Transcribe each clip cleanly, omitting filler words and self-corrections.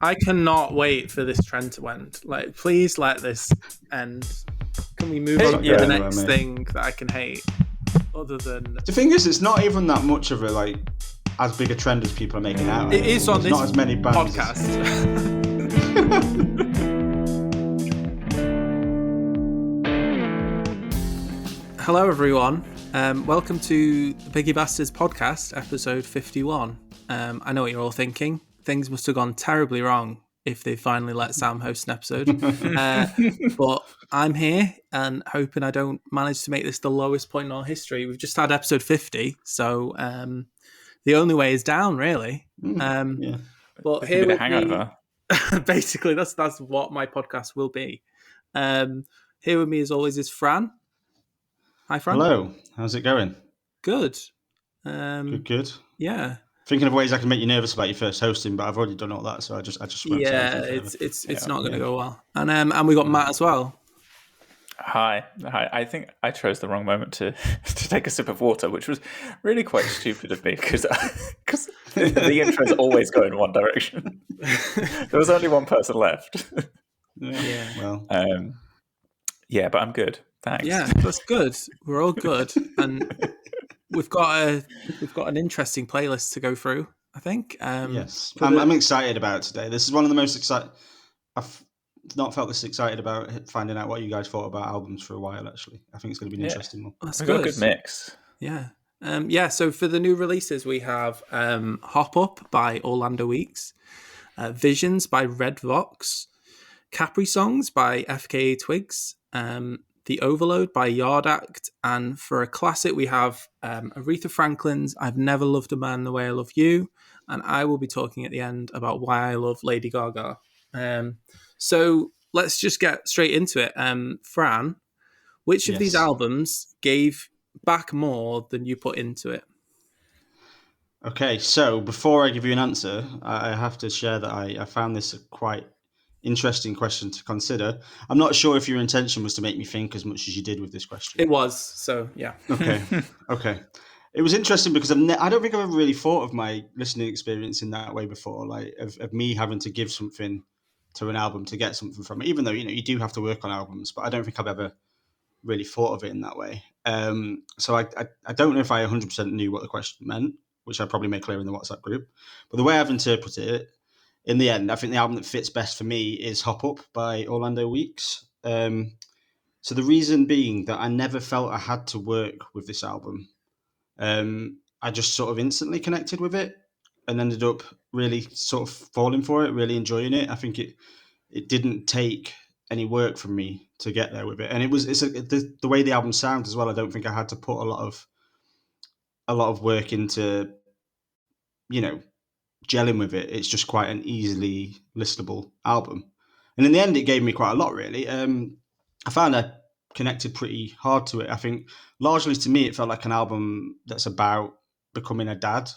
I cannot wait for this trend to end. Like, please let this end. Can we move on to the next thing that I can hate? Other than the thing is, it's not even that much of a as big a trend as people are making out. It is on this not as many bands podcast. Hello, everyone. Welcome to the Piggy Bastards podcast, episode 51. I know what you're all thinking. Things must have gone terribly wrong if they finally let Sam host an episode. But I'm here and hoping I don't manage to make this the lowest point in our history. We've just had episode 50, so the only way is down, really. Yeah. But this here will be the hangover. Basically, that's what my podcast will be. Here with me, as always, is Fran. Hi, Fran. Hello. How's it going? Good. Good. Yeah. Thinking of ways I can make you nervous about your first hosting, but I've already done all that, so I just won't say anything it's not going to go well. And we got Matt as well. Hi. I think I chose the wrong moment to take a sip of water, which was really quite stupid of me because the intros always go in one direction. There was only one person left. Well. Yeah, but I'm good. Thanks. Yeah, that's good. We're all good, and we've got an interesting playlist to go through, I think. Yes, I'm excited about it today. This is one of the most exciting. I've not felt this excited about finding out what you guys thought about albums for a while. Actually, I think it's going to be an interesting one. That's We've got a good mix. Yeah. So for the new releases, we have "Hop Up" by Orlando Weeks, "Visions" by Red Vox, "Capri Songs" by FKA Twigs, "The Overload" by Yard Act, and for a classic we have Aretha Franklin's "I've Never Loved a Man the Way I Love You," and I will be talking at the end about why I love Lady Gaga. So let's just get straight into it. Fran, which of these albums gave back more than you put into it? Okay, so before I give you an answer, I have to share that I found this a quite interesting question to consider. I'm not sure if your intention was to make me think as much as you did with this question. It was, so yeah. Okay. It was interesting because I don't think I've ever really thought of my listening experience in that way before, like of me having to give something to an album to get something from it, even though, you do have to work on albums, but I don't think I've ever really thought of it in that way. So I don't know if I 100% knew what the question meant, which I probably made clear in the WhatsApp group, but the way I've interpreted it, in the end, I think the album that fits best for me is "Hop Up" by Orlando Weeks. So the reason being that I never felt I had to work with this album. I just sort of instantly connected with it and ended up really sort of falling for it, really enjoying it. I think it didn't take any work from me to get there with it, and the way the album sounds as well. I don't think I had to put a lot of work into, gelling with it. It's just quite an easily listenable album, and in the end, it gave me quite a lot. Really, I found I connected pretty hard to it. I think largely to me, it felt like an album that's about becoming a dad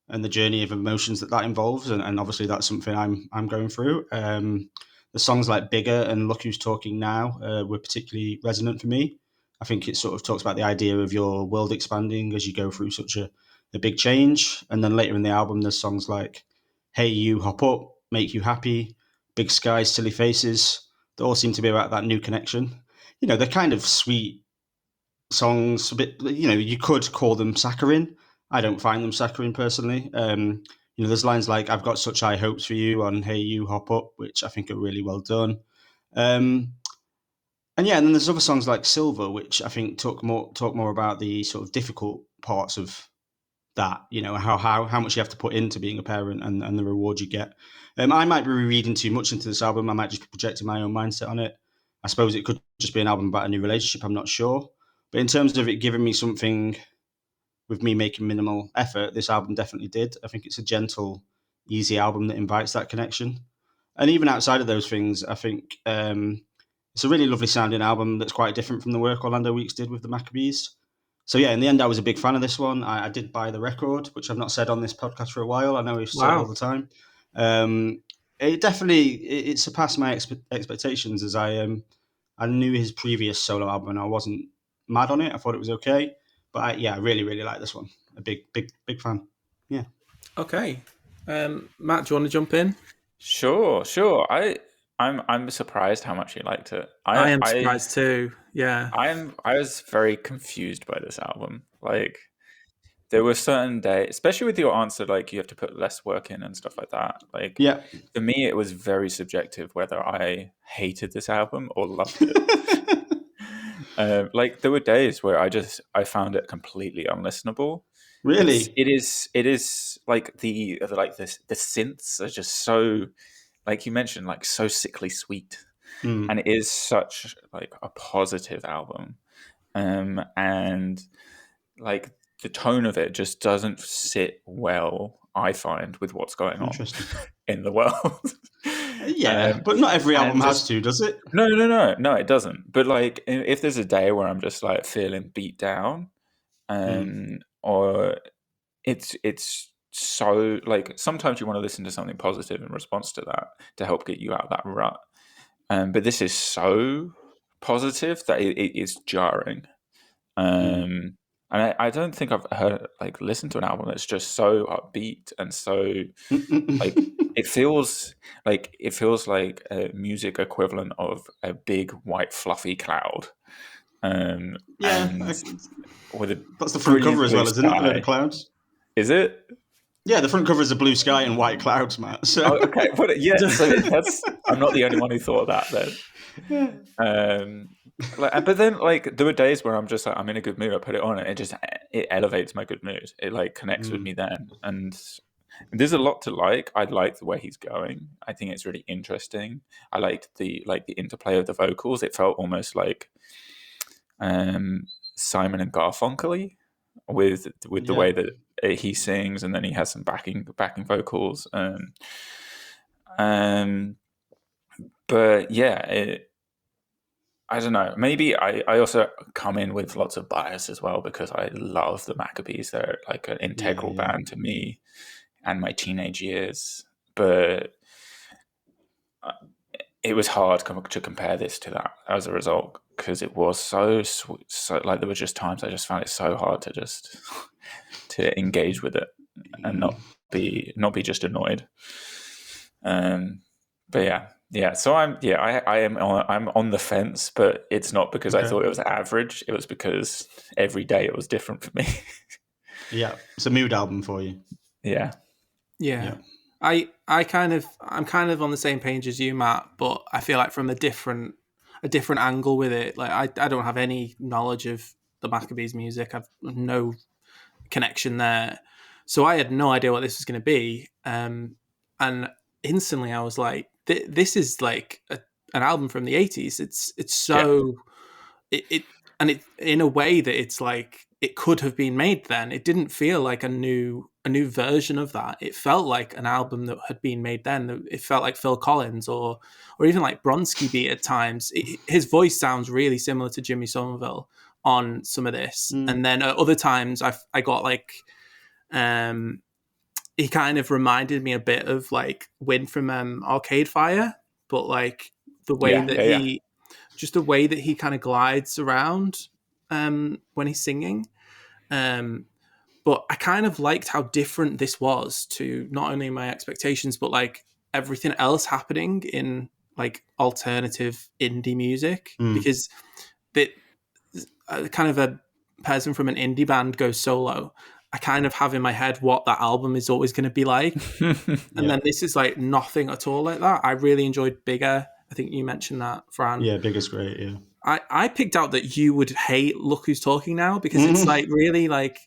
and the journey of emotions that involves, and obviously that's something I'm going through. The songs like "Bigger" and "Look Who's Talking Now" were particularly resonant for me. I think it sort of talks about the idea of your world expanding as you go through such a big change. And then later in the album, there's songs like "Hey You, Hop Up," "Make You Happy," "Big Skies, Silly Faces," that all seem to be about that new connection. They're kind of sweet songs, a bit, you could call them saccharine. I don't find them saccharine personally. There's lines like "I've got such high hopes for you" on "Hey You, Hop Up," which I think are really well done. And then there's other songs like "Silver," which I think talk more about the sort of difficult parts of that, how much you have to put into being a parent and the reward you get. I might be reading too much into this album. I might just be projecting my own mindset on it. I suppose it could just be an album about a new relationship. I'm not sure. But in terms of it giving me something with me making minimal effort, this album definitely did. I think it's a gentle, easy album that invites that connection. And even outside of those things, I think it's a really lovely sounding album that's quite different from the work Orlando Weeks did with the Maccabees. So yeah, in the end, I was a big fan of this one. I did buy the record, which I've not said on this podcast for a while. I know we've said all the time. It surpassed my expectations, as I knew his previous solo album and I wasn't mad on it. I thought it was okay, but I really, really like this one. A big fan. Yeah. Okay. Matt, do you want to jump in? Sure. I'm surprised how much you liked it. I am surprised too. Yeah. I was very confused by this album. Like, there were certain days, especially with your answer, like you have to put less work in and stuff like that. Like, Yeah. for me, it was very subjective whether I hated this album or loved it. Like, there were days where I found it completely unlistenable. Really? It is like the synths are just so, like you mentioned, like so sickly sweet, and it is such like a positive album, and like the tone of it just doesn't sit well, I find, with what's going on Interesting. in the world. Yeah, but not every album and has to, does it? No, it doesn't. But like, if there's a day where I'm just like feeling beat down, or it's so like, sometimes you want to listen to something positive in response to that to help get you out of that rut. But this is so positive that it is jarring. And I don't think I've listened to an album that's just so upbeat and so like it feels like a music equivalent of a big white fluffy cloud. Yeah, and with a that's the front cover as well, isn't it? A load of clouds. Is it? Yeah, the front cover is a blue sky and white clouds, Matt. So. Oh, okay. Yeah, so I'm not the only one who thought that then. But then, like, there were days where I'm just like, I'm in a good mood, I put it on, and it elevates my good mood. It like connects with me then, and there's a lot to like. I like the way he's going. I think it's really interesting. I liked the interplay of the vocals. It felt almost like Simon and Garfunkel with the way that he sings, and then he has some backing vocals. But yeah, I don't know. Maybe I also come in with lots of bias as well because I love the Maccabees. They're like an integral band to me and my teenage years. But it was hard to compare this to that as a result, because it was so sweet. So like, there were just times I just found it so hard to just to engage with it and not be just annoyed. But yeah. So I'm on the fence, but it's not because I thought it was average. It was because every day it was different for me. Yeah, it's a mood album for you. Yeah. I'm kind of on the same page as you, Matt, but I feel like from a different angle with it. Like, I don't have any knowledge of the Maccabees music. I've no connection there, so I had no idea what this was going to be. And instantly I was like, this is like an album from the 80s. It's so it in a way that it's like it could have been made then. It didn't feel like a new version of that. It felt like an album that had been made then. It felt like Phil Collins or even like Bronski beat at times. His voice sounds really similar to Jimmy Somerville on some of this, and then at other times I got like he kind of reminded me a bit of like Win from Arcade Fire, but like the way just the way that he kind of glides around when he's singing. But I kind of liked how different this was to not only my expectations, but like everything else happening in like alternative indie music, because kind of a person from an indie band goes solo. I kind of have in my head what that album is always going to be like. And then this is like nothing at all like that. I really enjoyed Bigger. I think you mentioned that, Fran. Yeah, Bigger's great, yeah. I picked out that you would hate Look Who's Talking Now because it's like really like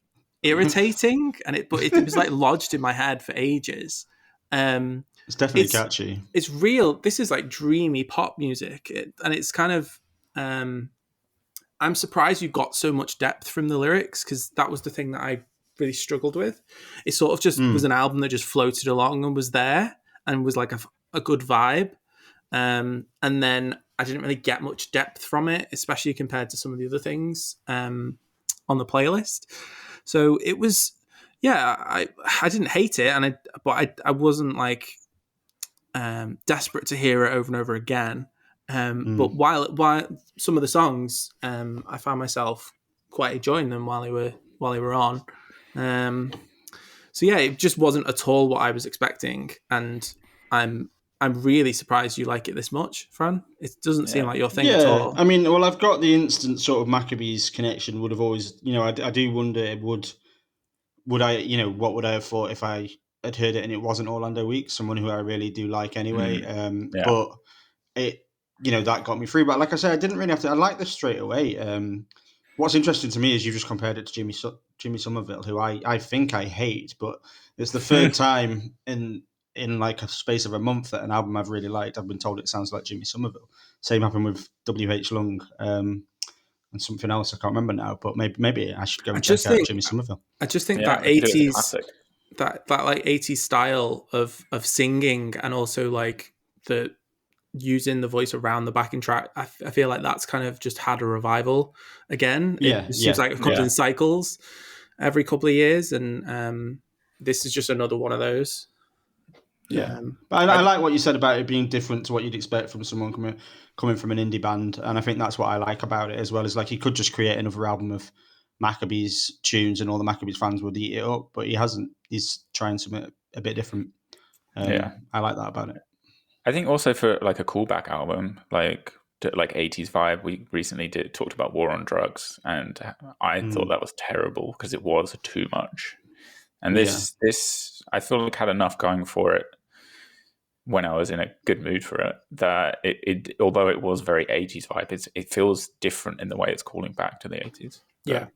irritating, but it was like lodged in my head for ages. It's definitely catchy. It's real. This is like dreamy pop music, and it's kind of I'm surprised you got so much depth from the lyrics, because that was the thing that I really struggled with. It sort of just was an album that just floated along and was there and was like a good vibe. And then I didn't really get much depth from it, especially compared to some of the other things on the playlist. So it was, I didn't hate it, but I wasn't like desperate to hear it over and over again. But while some of the songs, I found myself quite enjoying them while they were on. So yeah, it just wasn't at all what I was expecting, and I'm I'm really surprised you like it this much, Fran. It doesn't seem like your thing at Yeah, all. I mean, well, I've got the instant sort of Maccabees connection. Would have always, I do wonder, would I, what would I have thought if I had heard it and it wasn't Orlando Weeks, someone who I really do like anyway. Yeah. But it, that got me through. But like I said, I didn't really have to. I like this straight away. What's interesting to me is you just compared it to Jimmy Somerville, who I think I hate, but it's the third time in like a space of a month that an album I've really liked, I've been told it sounds like Jimmy Somerville. Same happened with W.H. Lung and something else I can't remember now, but maybe I should go and check out Jimmy Somerville. I just think that 80s that like 80s style of singing, and also like the using the voice around the backing track, I feel like that's kind of just had a revival again. It seems like it comes in cycles every couple of years, and this is just another one of those. Yeah, but I like what you said about it being different to what you'd expect from someone coming from an indie band, and I think that's what I like about it as well. Is like he could just create another album of Maccabees tunes, and all the Maccabees fans would eat it up, but he hasn't. He's trying something a bit different. I like that about it. I think also for like a callback album, like 80s vibe, we recently talked about War on Drugs, and I thought that was terrible because it was too much. And this I feel like had enough going for it when I was in a good mood for it, that it although it was very 80s vibe, it feels different in the way it's calling back to the 80s. Yeah.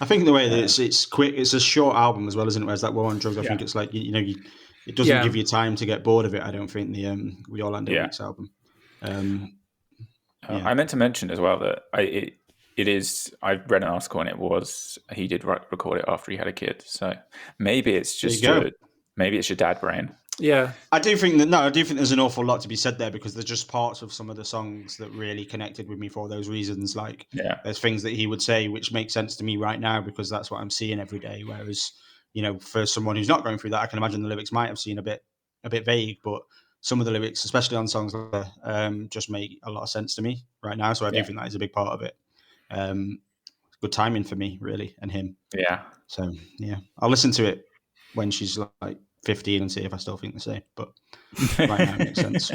I think the way that it's quick, it's a short album as well, isn't it? Whereas that War on Drugs, I think it's like, it doesn't give you time to get bored of it, I don't think, the Orlando Weeks album. I meant to mention as well that it is, I read an article and it was, he did record it after he had a kid. So maybe it's just maybe it's your dad brain. Yeah. I do think there's an awful lot to be said there, because there's just parts of some of the songs that really connected with me for those reasons. Like there's things that he would say which make sense to me right now because that's what I'm seeing every day. Whereas, for someone who's not going through that, I can imagine the lyrics might have seemed a bit vague, but some of the lyrics, especially on songs like that, just make a lot of sense to me right now. So I do think that is a big part of it. Good timing for me, really, and him. Yeah. So I'll listen to it when she's like 15 and see if I still think the same. But right now it makes sense.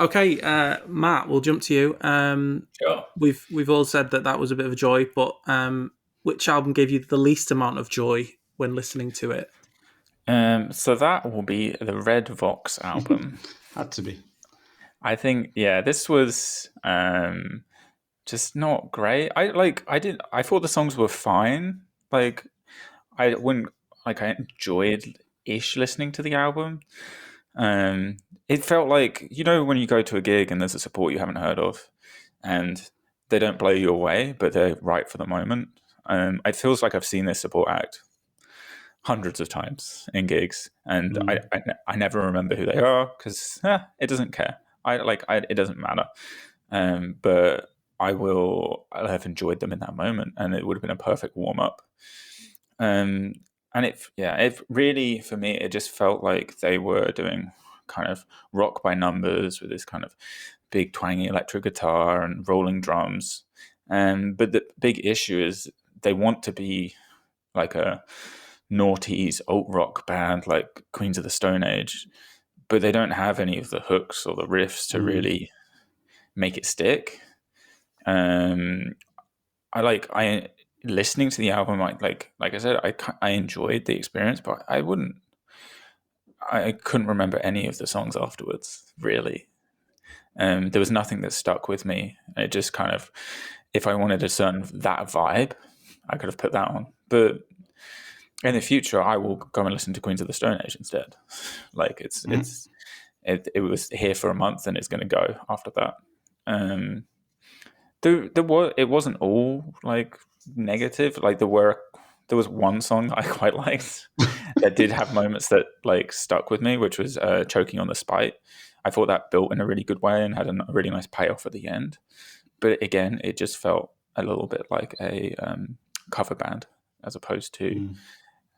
Okay, Matt, we'll jump to you. Sure. We've all said that was a bit of a joy, but which album gave you the least amount of joy when listening to it? So that will be the Red Vox album. Had to be. I think, this was just not great. I thought the songs were fine. Like, I enjoyed-ish listening to the album. It felt like, when you go to a gig and there's a support you haven't heard of and they don't blow you away, but they're right for the moment. It feels like I've seen this support act hundreds of times in gigs, and I never remember who they are because it doesn't care. It doesn't matter. But I'll have enjoyed them in that moment, and it would have been a perfect warm up. And it really, for me, it just felt like they were doing kind of rock by numbers with this kind of big twangy electric guitar and rolling drums. But the big issue is they want to be like a noughties alt rock band like Queens of the Stone Age, but they don't have any of the hooks or the riffs to really make it stick. Listening to the album, like I said, I enjoyed the experience, but I couldn't remember any of the songs afterwards, really. There was nothing that stuck with me. It just kind of, if I wanted that vibe, I could have put that on. But in the future, I will go and listen to Queens of the Stone Age instead. Like it was here for a month and it's going to go after that. It wasn't all like negative. Like there was one song I quite liked that did have moments that like stuck with me, which was Choking on the Spite. I thought that built in a really good way and had a really nice payoff at the end. But again, it just felt a little bit like a cover band as opposed to,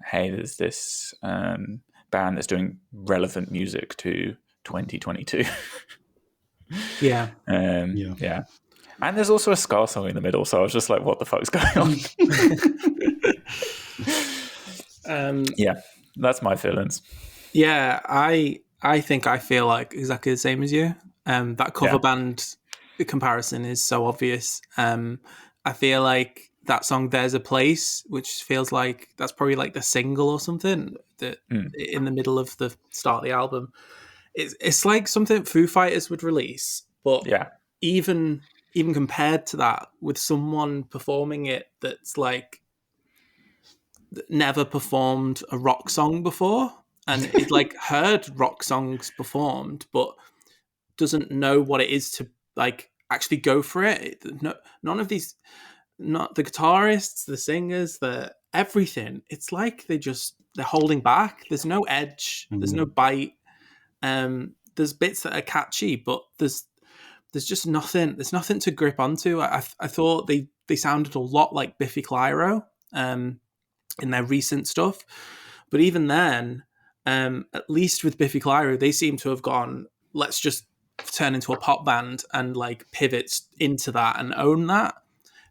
hey, there's this band that's doing relevant music to 2022. Yeah. Yeah. And there's also a ska song in the middle, so I was just like, what the fuck's going on? Yeah, that's my feelings. Yeah, I think I feel like exactly the same as you. That cover band comparison is so obvious. I feel like that song "There's a Place," which feels like that's probably like the single or something that in the middle of the start of the album. It's like something Foo Fighters would release, but Yeah. even compared to that, with someone performing it that's like never performed a rock song before and it like heard rock songs performed but doesn't know what it is to like actually go for it. No, none of these, not the guitarists, the singers, the everything, it's like they're holding back. There's no edge, there's no bite. There's bits that are catchy, but there's just nothing, there's nothing to grip onto. I thought they sounded a lot like Biffy Clyro in their recent stuff. But even then, at least with Biffy Clyro, they seem to have gone, let's just turn into a pop band and like pivot into that and own that.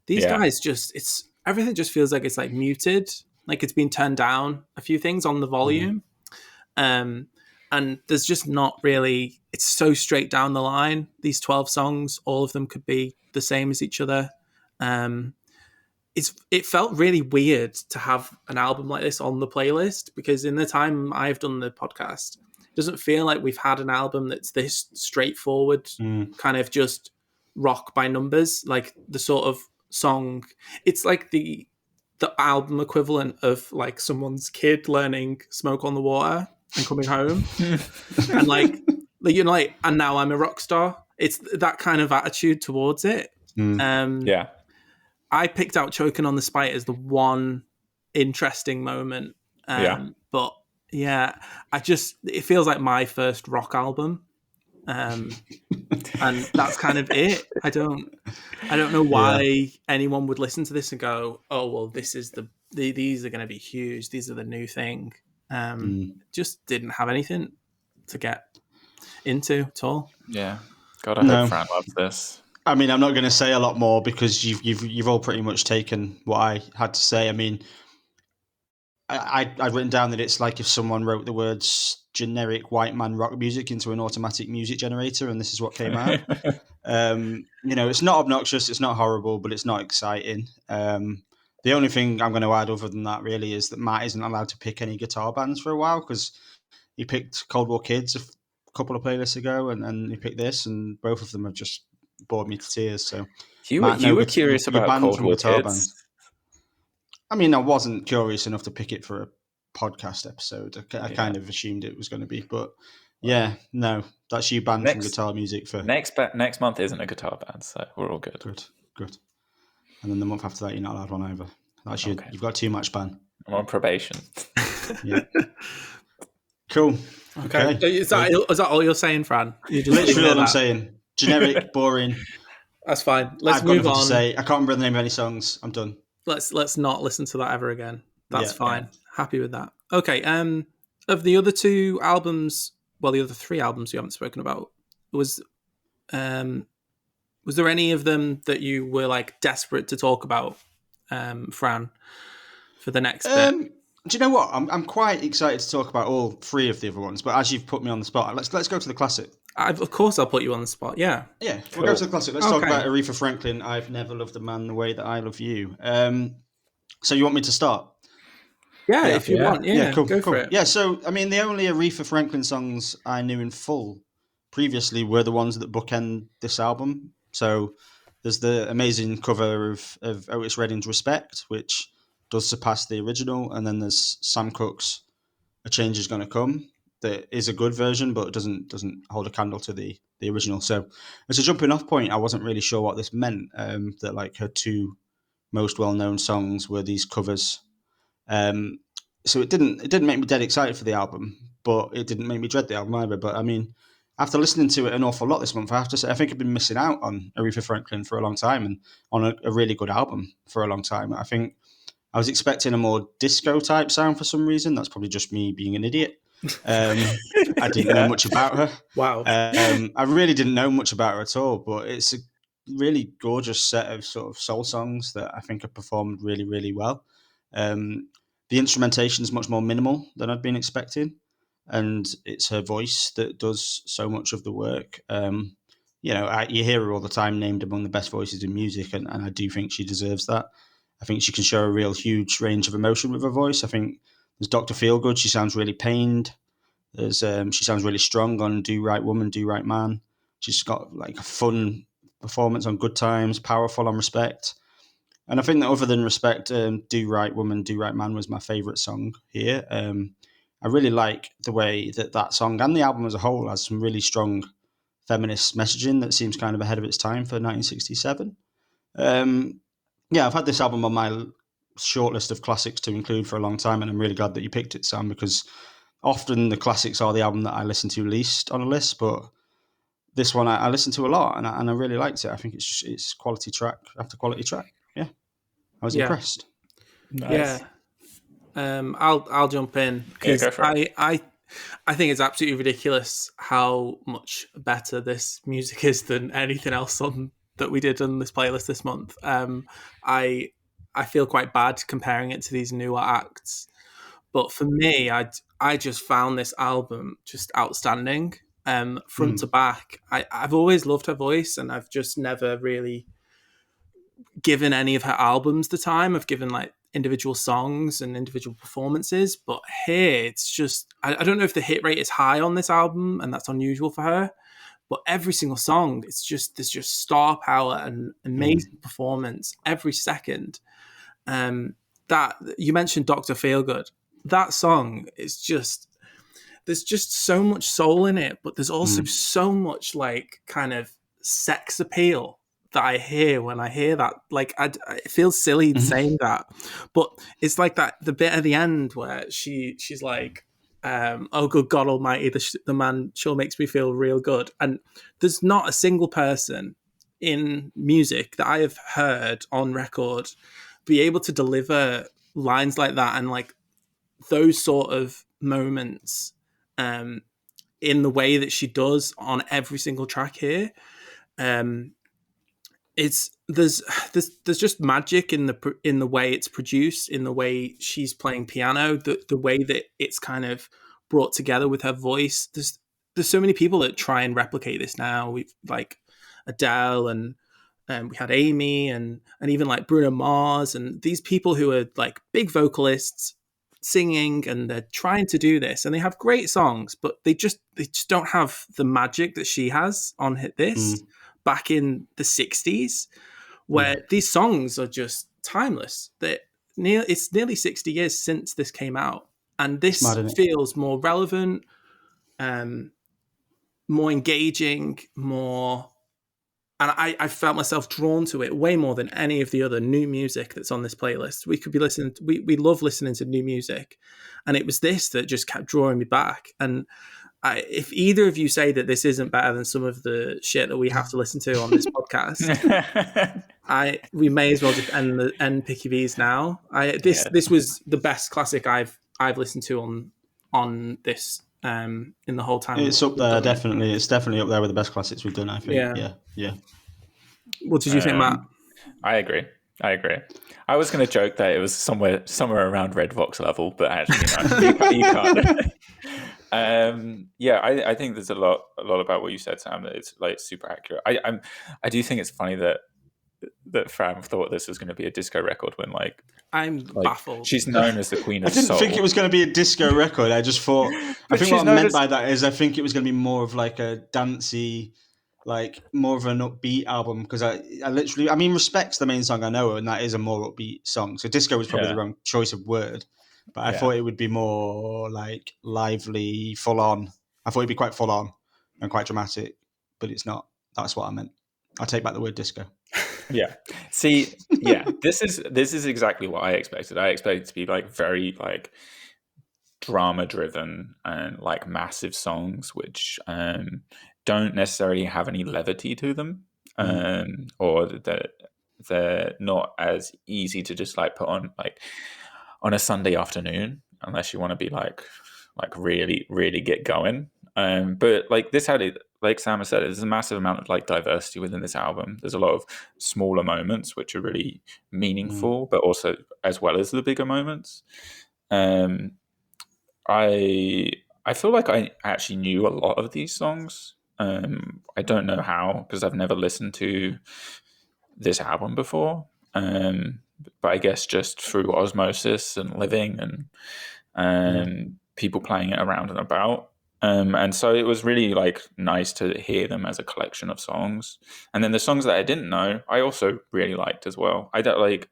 These guys just, it's everything just feels like it's like muted, like it's been turned down a few things on the volume. And there's just not really, it's so straight down the line. These 12 songs, all of them could be the same as each other. It felt really weird to have an album like this on the playlist because in the time I've done the podcast, it doesn't feel like we've had an album that's this straightforward, kind of just rock by numbers, like the sort of song. It's like the album equivalent of like someone's kid learning Smoke on the Water and coming home and like you know, like, and now I'm a rock star. It's that kind of attitude towards it. I picked out Choking on the Spite as the one interesting moment. But yeah, it feels like my first rock album. And that's kind of it. I don't know why anyone would listen to this and go, oh, well, this is these are going to be huge. These are the new thing. Just didn't have anything to get into at all. Yeah. God, I hope Fran loves this. I mean, I'm not going to say a lot more because you've all pretty much taken what I had to say. I mean, I'd written down that it's like if someone wrote the words generic white man rock music into an automatic music generator, and this is what came out. You know, it's not obnoxious, it's not horrible, but it's not exciting. The only thing I'm going to add other than that really is that Matt isn't allowed to pick any guitar bands for a while because he picked Cold War Kids a couple of playlists ago, and then he picked this, and both of them have just bored me to tears. So you Matt, were curious about Cold War Kids. Bands. I mean, I wasn't curious enough to pick it for a podcast episode. I kind of assumed it was going to be, but yeah, no, that's you banned from guitar music for next month. Isn't a guitar band, so we're all good. Good. And then the month after that, you're not allowed one either. That's you've got too much ban. I'm on probation. Yeah. Cool. Okay. Is that all you're saying, Fran? You're just literally all I'm saying. Generic, boring. That's fine. Let's I've move got on. To say. I can't remember the name of any songs. I'm done. Let's not listen to that ever again. That's fine. Yeah. Happy with that. Okay. Of the other two albums, well, the other three albums we haven't spoken about, was there any of them that you were like desperate to talk about, Fran, for the next bit? Do you know what? I'm quite excited to talk about all three of the other ones, but as you've put me on the spot, let's go to the classic. Of course, I'll put you on the spot. Yeah. Yeah, cool. We'll go to the classic. Let's talk about Aretha Franklin. I've never loved a man the way that I love you. So you want me to start? Yeah, if you want. Yeah, cool. Go for it. Yeah, so I mean, the only Aretha Franklin songs I knew in full previously were the ones that bookend this album. So there's the amazing cover of Otis Redding's "Respect," which does surpass the original, and then there's Sam Cooke's "A Change Is Gonna Come," that is a good version, but doesn't hold a candle to the original. So as a jumping off point, I wasn't really sure what this meant. That like her two most well known songs were these covers. So it didn't make me dead excited for the album, but it didn't make me dread the album either. But I mean, after listening to it an awful lot this month, I have to say I think I've been missing out on Aretha Franklin for a long time and on a really good album for a long time. I think I was expecting a more disco type sound for some reason. That's probably just me being an idiot. I didn't know much about her. Wow. I really didn't know much about her at all, but it's a really gorgeous set of sort of soul songs that I think have performed really, really well. The instrumentation is much more minimal than I'd been expecting. and it's her voice that does so much of the work. You hear her all the time named among the best voices in music, and I do think she deserves that. I think she can show a real huge range of emotion with her voice. I think there's Dr. Feelgood. She sounds really pained. She sounds really strong on Do Right Woman, Do Right Man. She's got like a fun performance on Good Times, powerful on Respect. And I think that other than Respect, Do Right Woman, Do Right Man was my favourite song here. I really like the way that song and the album as a whole has some really strong feminist messaging that seems kind of ahead of its time for 1967. I've had this album on my short list of classics to include for a long time, and I'm really glad that you picked it, Sam, because often the classics are the album that I listen to least on a list, but this one I listen to a lot, and I really liked it. I think it's quality track after quality track. Yeah, I was impressed. Nice. Yeah, I'll jump in because I think it's absolutely ridiculous how much better this music is than anything else that we did on this playlist this month. I feel quite bad comparing it to these newer acts, but for me, I just found this album just outstanding, front to back. I've always loved her voice, and I've just never really given any of her albums the time. I've given like individual songs and individual performances, but here it's just I don't know if the hit rate is high on this album, and that's unusual for her, but every single song, there's just star power and amazing performance every second. That you mentioned Dr. Feelgood, that song is just, there's just so much soul in it, but there's also so much like kind of sex appeal that I hear when I hear that. Like it feels silly saying that, but it's like that the bit at the end where she's like, oh good God Almighty, the man sure makes me feel real good. And there's not a single person in music that I have heard on record be able to deliver lines like that and like those sort of moments in the way that she does on every single track here. There's just magic in the way it's produced, in the way she's playing piano, the way that it's kind of brought together with her voice. There's so many people that try and replicate this now. We've like Adele and we had Amy and even like Bruno Mars and these people who are like big vocalists singing, and they're trying to do this, and they have great songs, but they just don't have the magic that she has on this back in the 60s, where these songs are just timeless. It's nearly 60 years since this came out, and this feels more relevant, more engaging, more. And I felt myself drawn to it way more than any of the other new music that's on this playlist. We could be listening. We love listening to new music, and it was this that just kept drawing me back. And if either of you say that this isn't better than some of the shit that we have to listen to on this podcast, we may as well just end Picky V's now. This was the best classic I've listened to on this. In the whole time, it's up there. Definitely, it's definitely up there with the best classics we've done. I think. Yeah. What did you think, Matt? I agree. I was going to joke that it was somewhere around Red Vox level, but actually, no, you can't. I think there's a lot about what you said, Sam. That it's like super accurate. I do think it's funny that Fran thought this was going to be a disco record when I'm baffled. She's known as the queen of soul. I didn't think it was going to be a disco record. I just thought. I think what I meant by that is I think it was going to be more of like a dancey, like more of an upbeat album, because I literally, I mean, Respect's the main song I know, and that is a more upbeat song. So disco was probably the wrong choice of word, but I thought it would be more like lively, full on. I thought it'd be quite full on and quite dramatic, but it's not. That's what I meant. I take back the word disco. Yeah. See, this is exactly what I expected. I expected it to be like very like drama driven and like massive songs which don't necessarily have any levity to them, or that they're not as easy to just like put on like on a Sunday afternoon unless you want to be like really really get going. But like this had it. Like Sam has said, there's a massive amount of like diversity within this album. There's a lot of smaller moments which are really meaningful, but also as well as the bigger moments. I I feel like I actually knew a lot of these songs. I don't know how, because I've never listened to this album before. But I guess just through osmosis and living and people playing it around and about. And so it was really like nice to hear them as a collection of songs. And then the songs that I didn't know, I also really liked as well. I don't like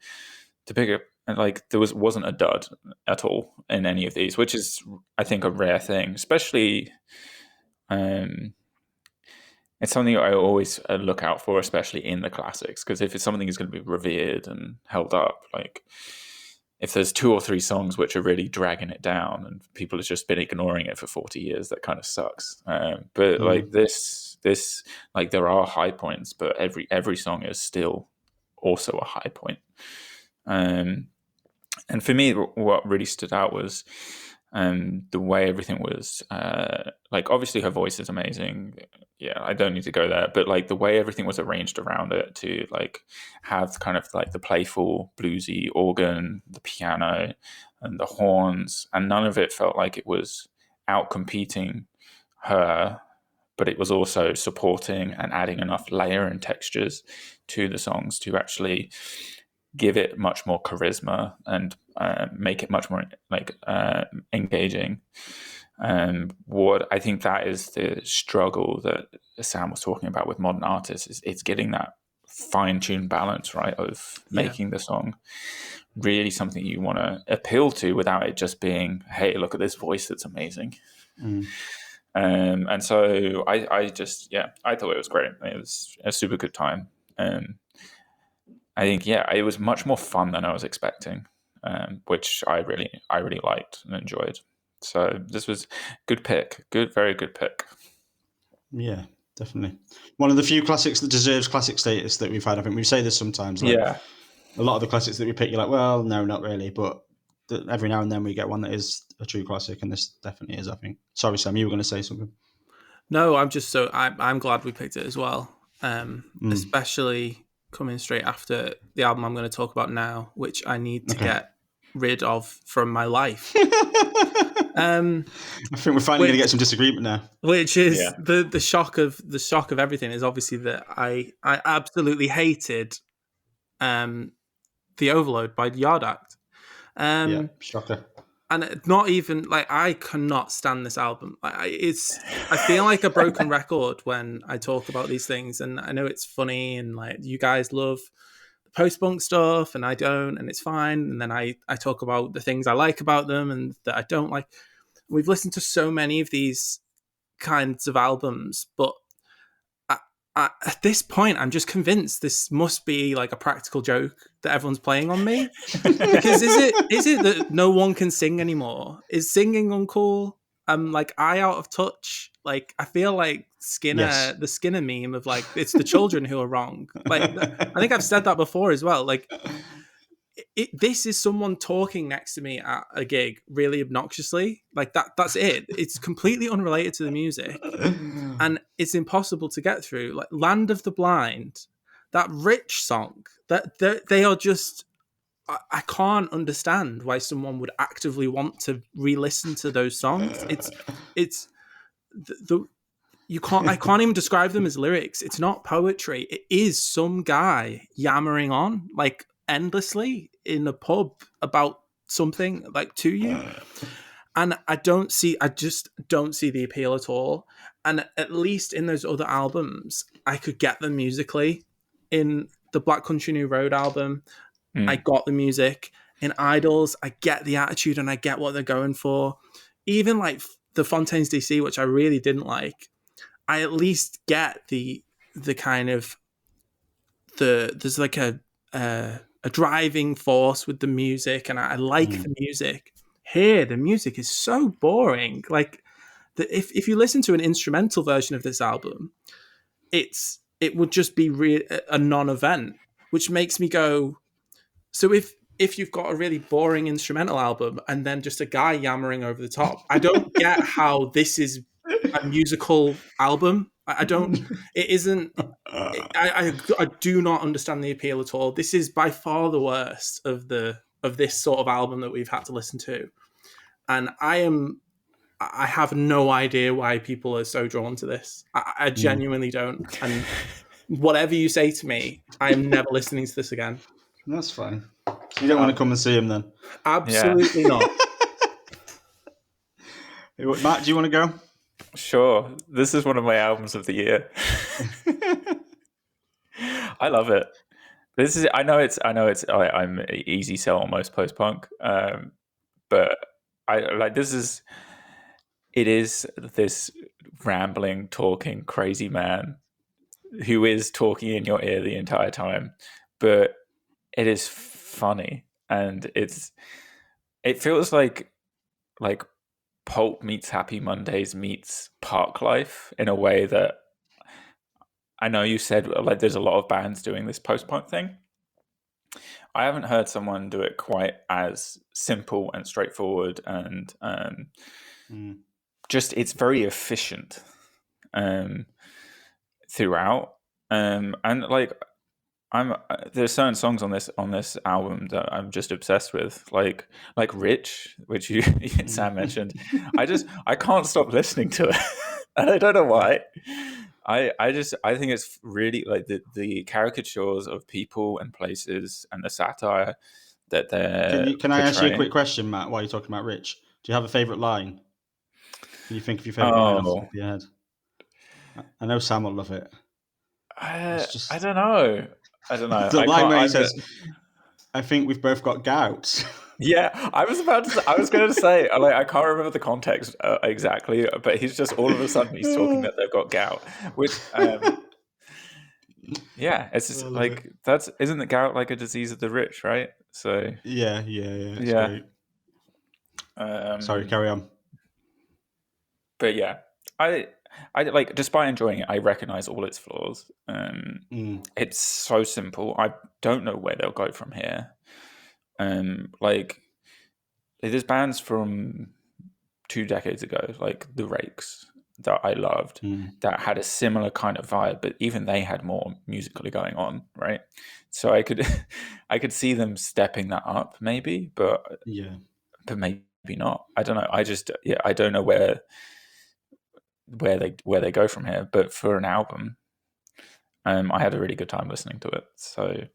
to pick up, like there wasn't a dud at all in any of these, which is I think a rare thing, especially it's something I always look out for, especially in the classics, because if it's something that's going to be revered and held up, like if there's 2 or 3 songs which are really dragging it down and people have just been ignoring it for 40 years, that kind of sucks. But like this, like there are high points, but every song is still also a high point. And for me, what really stood out was the way everything was. Like obviously her voice is amazing. Yeah, I don't need to go there, but like the way everything was arranged around it to like have kind of like the playful bluesy organ, the piano, and the horns, and none of it felt like it was out competing her, but it was also supporting and adding enough layer and textures to the songs to actually give it much more charisma and make it much more like engaging. What I think that is the struggle that Sam was talking about with modern artists is it's getting that fine-tuned balance, right, of making the song really something you want to appeal to without it just being, hey, look at this voice that's amazing. And so I just I thought it was great. It was a super good time. I think it was much more fun than I was expecting, which I really liked and enjoyed. So this was good pick, very good pick. Yeah, definitely one of the few classics that deserves classic status that we've had. I think we say this sometimes. Like, a lot of the classics that we pick, you're like, well, no, not really, but every now and then we get one that is a true classic, and this definitely is. I think. Sorry, Sam, you were going to say something. No, I'm glad we picked it as well, especially coming straight after the album I'm going to talk about now, which I need to get rid of from my life. I think we're finally going to get some disagreement now. Which is the shock of everything is obviously that I absolutely hated The Overload by Yard Act. Shocker. And not even like I cannot stand this album. I feel like a broken record when I talk about these things, and I know it's funny and like you guys love the post-punk stuff and I don't, and it's fine. And then I talk about the things I like about them and that I don't like. We've listened to so many of these kinds of albums, but at this point, I'm just convinced this must be like a practical joke that everyone's playing on me. Because is it that no one can sing anymore? Is singing uncool? I'm like out of touch. Like I feel like the Skinner meme of like it's the children who are wrong. Like I think I've said that before as well. Like this is someone talking next to me at a gig really obnoxiously. Like that's it. It's completely unrelated to the music. And it's impossible to get through. Like Land of the Blind, that Rich song, that they are just I can't understand why someone would actively want to re-listen to those songs. It's I can't even describe them as lyrics. It's not poetry. It is some guy yammering on like endlessly in a pub about something like to you. And I just don't see the appeal at all. And at least in those other albums, I could get them musically. In the Black Country New Road album, I got the music. In Idols, I get the attitude and I get what they're going for. Even like the Fontaines DC, which I really didn't like, I at least get the kind of there's like a driving force with the music, and I like the music. Here, the music is so boring. Like, if you listen to an instrumental version of this album, it would just be a non-event, which makes me go. So if you've got a really boring instrumental album and then just a guy yammering over the top, I don't get how this is a musical album. I don't. It isn't. I do not understand the appeal at all. This is by far the worst of this sort of album that we've had to listen to, and I am I have no idea why people are so drawn to this. I genuinely don't. And whatever you say to me, I am never listening to this again. That's fine. So you don't want to come and see him then? Absolutely not. Matt, do you want to go? Sure. This is one of my albums of the year. I love it. This is. I know it's. I'm an easy sell on most post punk, but I like this is. It is this rambling, talking, crazy man who is talking in your ear the entire time, but it is funny, and it feels like Pulp meets Happy Mondays meets Park Life in a way that I know you said like there's a lot of bands doing this post-punk thing. I haven't heard someone do it quite as simple and straightforward, and just it's very efficient throughout. And like there's certain songs on this album that I'm just obsessed with, like Rich, which you Sam mentioned. I can't stop listening to it, and I don't know why. I think it's really like the caricatures of people and places and the satire that they're. Can I ask you a quick question, Matt? While you're talking about Rich, do you have a favorite line? Can you think of your favorite line off the top of your head? I know Sam will love it. I don't know. The line where he says, "I think we've both got gout." Yeah, I was going to say, like, I can't remember the context exactly, but he's just all of a sudden he's talking that they've got gout, which, yeah, it's just like isn't the gout like a disease of the rich, right? So yeah. Great. Sorry, carry on. But yeah, I like, despite enjoying it, I recognize all its flaws. It's so simple. I don't know where they'll go from here. Like there's bands from 2 decades ago, like the Rakes, that I loved, that had a similar kind of vibe, but even they had more musically going on, right? So I could see them stepping that up, maybe, but maybe not. I don't know. I don't know where they go from here. But for an album, I had a really good time listening to it. So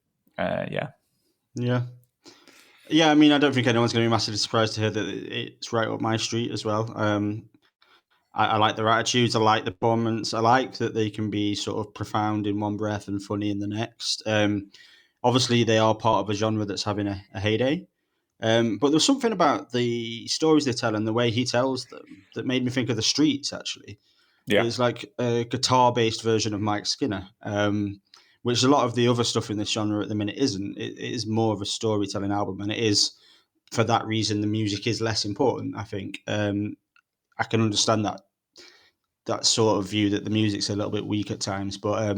Yeah, I mean, I don't think anyone's going to be massively surprised to hear that it's right up my street as well. I like their attitudes. I like the performance. I like that they can be sort of profound in one breath and funny in the next. Obviously, they are part of a genre that's having a heyday. But there's something about the stories they tell and the way he tells them that made me think of The Streets, actually. Yeah. It's like a guitar-based version of Mike Skinner. Which a lot of the other stuff in this genre at the minute isn't. It is more of a storytelling album, and it is, for that reason, the music is less important, I think. I can understand that sort of view that the music's a little bit weak at times, but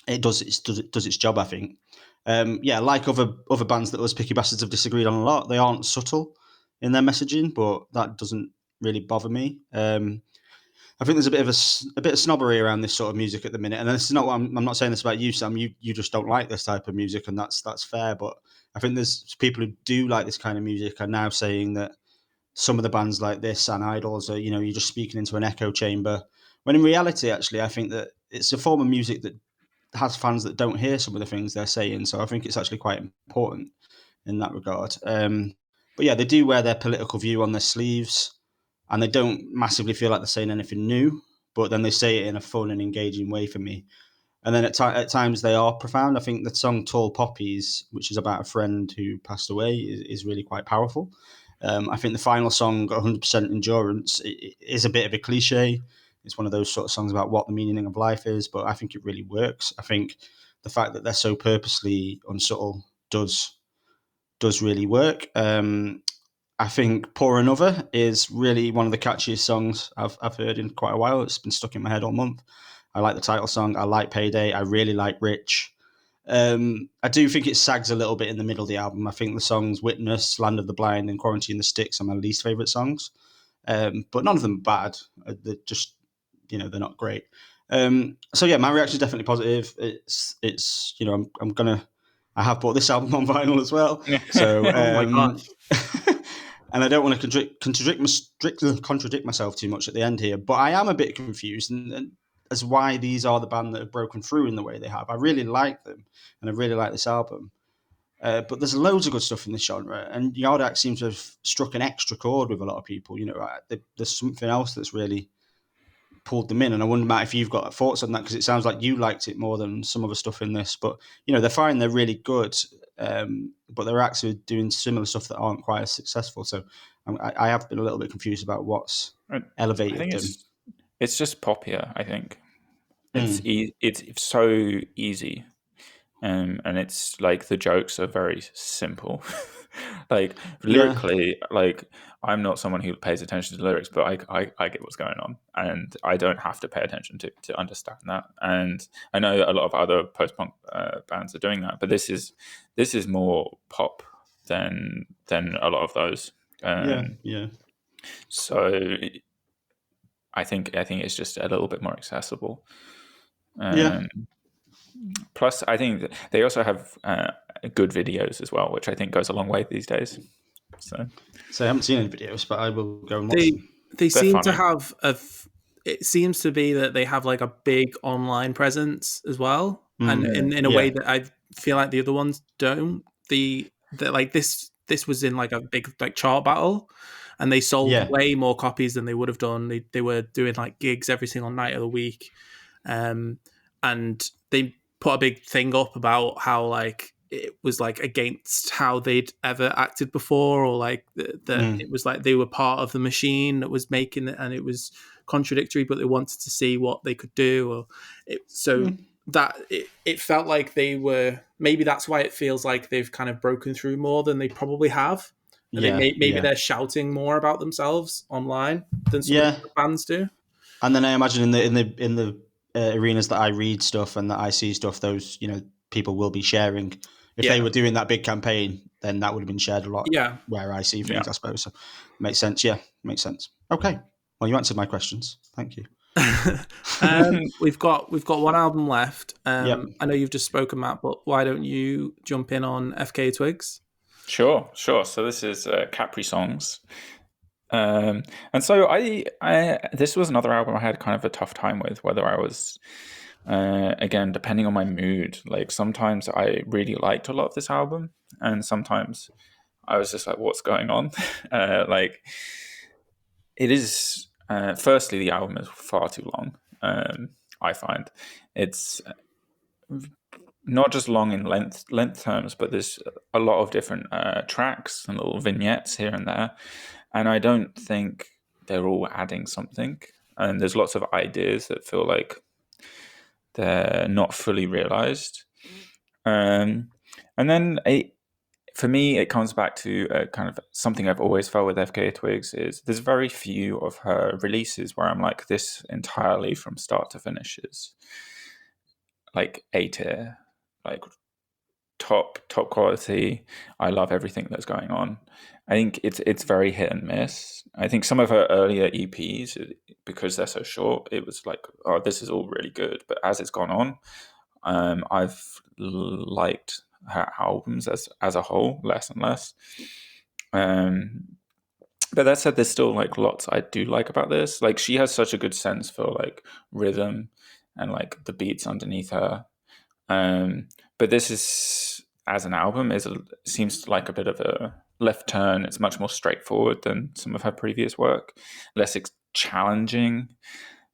it does its job, I think. Like other bands that us Picky Bastards have disagreed on a lot, they aren't subtle in their messaging, but that doesn't really bother me. I think there's a bit of snobbery around this sort of music at the minute, and this is not what I'm not saying this about you, Sam. You just don't like this type of music, and that's fair. But I think there's people who do like this kind of music are now saying that some of the bands like this and Idols are, you're just speaking into an echo chamber. When in reality, actually, I think that it's a form of music that has fans that don't hear some of the things they're saying. So I think it's actually quite important in that regard. But yeah, they do wear their political view on their sleeves. And they don't massively feel like they're saying anything new, but then they say it in a fun and engaging way for me. And then at times they are profound. I think the song Tall Poppies, which is about a friend who passed away, is really quite powerful. I think the final song, 100% Endurance, is a bit of a cliche. It's one of those sort of songs about what the meaning of life is, but I think it really works. I think the fact that they're so purposely unsubtle does really work. I think Pour Another is really one of the catchiest songs I've heard in quite a while. It's been stuck in my head all month. I like the title song. I like Payday. I really like Rich. I do think it sags a little bit in the middle of the album. I think the songs Witness, Land of the Blind, and Quarantine the Sticks are my least favourite songs. But none of them are bad. They're just, they're not great. So yeah, my reaction is definitely positive. It's I have bought this album on vinyl as well. So oh my gosh. And I don't want to contradict myself too much at the end here, but I am a bit confused as why these are the band that have broken through in the way they have. I really like them, and I really like this album. But there's loads of good stuff in this genre, and Yardak seems to have struck an extra chord with a lot of people. There's something else that's really pulled them in, and I wonder, Matt, if you've got thoughts on that, because it sounds like you liked it more than some other stuff in this. But they're fine, they're really good, but they're actually doing similar stuff that aren't quite as successful. So I have been a little bit confused about what's elevated I think them. it's just poppier. I think it's so easy. And it's like the jokes are very simple. Like lyrically, like I'm not someone who pays attention to lyrics, but I get what's going on, and I don't have to pay attention to understand that. And I know a lot of other post-punk bands are doing that, but this is more pop than a lot of those. Yeah. So I think it's just a little bit more accessible. Plus, I think they also have good videos as well, which I think goes a long way these days. So I haven't seen any videos, but I will go and watch them. They seem funny. to have it seems to be that they have like a big online presence as well, and in a way that I feel like the other ones don't. Like this was in like a big like chart battle, and they sold way more copies than they would have done. They were doing like gigs every single night of the week, and they put a big thing up about how like it was like against how they'd ever acted before, or like that it was like they were part of the machine that was making it, and it was contradictory, but they wanted to see what they could do. That it felt like they were, maybe that's why it feels like they've kind of broken through more than they probably have. Maybe they're shouting more about themselves online than some of the bands do. And then I imagine in the arenas that I read stuff and that I see stuff, those people will be sharing. If they were doing that big campaign, then that would have been shared a lot. Yeah, where I see things, I suppose. So makes sense. Yeah, makes sense. Okay, well, you answered my questions. Thank you. We've got one album left. I know you've just spoken, Matt, but why don't you jump in on FKA Twigs? Sure. So this is Capri Songs. And so I this was another album I had kind of a tough time with, whether I was again, depending on my mood. Like sometimes I really liked a lot of this album, and sometimes I was just like, what's going on? Like it is firstly, the album is far too long. I find it's not just long in length terms, but there's a lot of different tracks and little vignettes here and there. And I don't think they're all adding something. And there's lots of ideas that feel like they're not fully realized. And then for me, it comes back to kind of something I've always felt with FKA Twigs is there's very few of her releases where I'm like, this entirely from start to finish is like A tier, like top quality. I love everything that's going on. I think it's very hit and miss. I think some of her earlier EPs, because they're so short, it was like, oh, this is all really good. But as it's gone on, I've liked her albums as a whole less and less. But that said, there's still like lots I do like about this. Like she has such a good sense for like rhythm and like the beats underneath her. But this is, as an album, seems like a bit of a left turn. It's much more straightforward than some of her previous work, less challenging,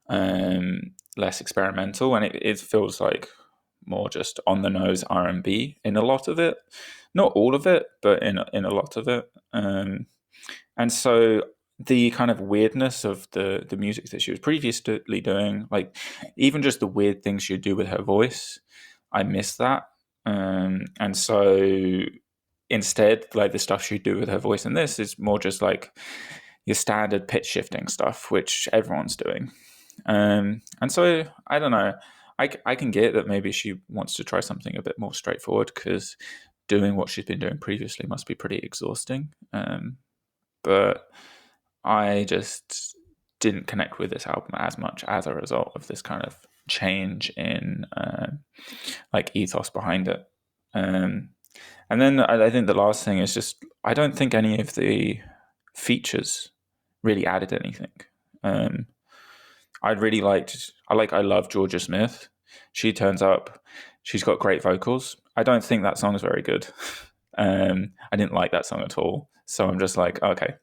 less experimental, and it feels like more just on the nose R&B in a lot of it. Not all of it, but in a lot of it. And so the kind of weirdness of the music that she was previously doing, like even just the weird things she'd do with her voice, I miss that. And so instead, like the stuff she'd do with her voice in this is more just like your standard pitch shifting stuff, which everyone's doing. And so I don't know. I can get that maybe she wants to try something a bit more straightforward because doing what she's been doing previously must be pretty exhausting. But I just didn't connect with this album as much as a result of this kind of change in like ethos behind it. And then I think the last thing is just I don't think any of the features really added anything. I love Georgia Smith. She turns up. She's got great vocals. I don't think that song is very good. I didn't like that song at all. So I'm just like, okay,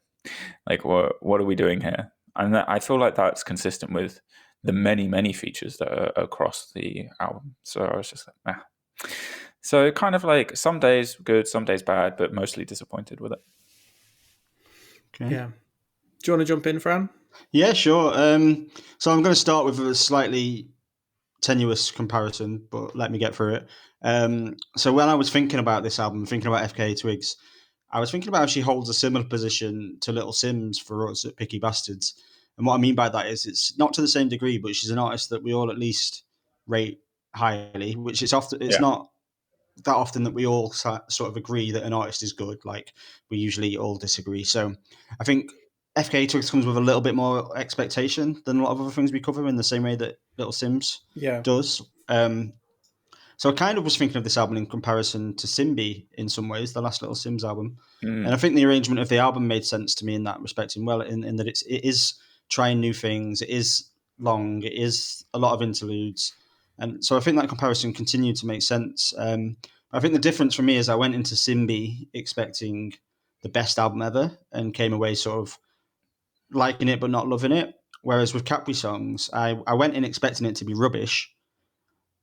like what are we doing here? And I feel like that's consistent with the many, many features that are across the album. So I was just like, nah. So kind of like some days good, some days bad, but mostly disappointed with it. Okay. Yeah. Do you want to jump in, Fran? Yeah, sure. So I'm going to start with a slightly tenuous comparison, but let me get through it. So when I was thinking about this album, thinking about FKA Twigs, I was thinking about how she holds a similar position to Little Sims for us at Picky Bastards. And what I mean by that is it's not to the same degree, but she's an artist that we all at least rate highly, which it's not that often that we all sort of agree that an artist is good. Like we usually all disagree. So I think FKA Twigs comes with a little bit more expectation than a lot of other things we cover in the same way that Little Sims does. So I kind of was thinking of this album in comparison to Simbi in some ways, the last Little Sims album. And I think the arrangement of the album made sense to me in that respect, in that it is trying new things, it is long, it is a lot of interludes. And so I think that comparison continued to make sense. I think the difference for me is I went into Simbi expecting the best album ever and came away sort of liking it but not loving it. Whereas with Capri Songs, I went in expecting it to be rubbish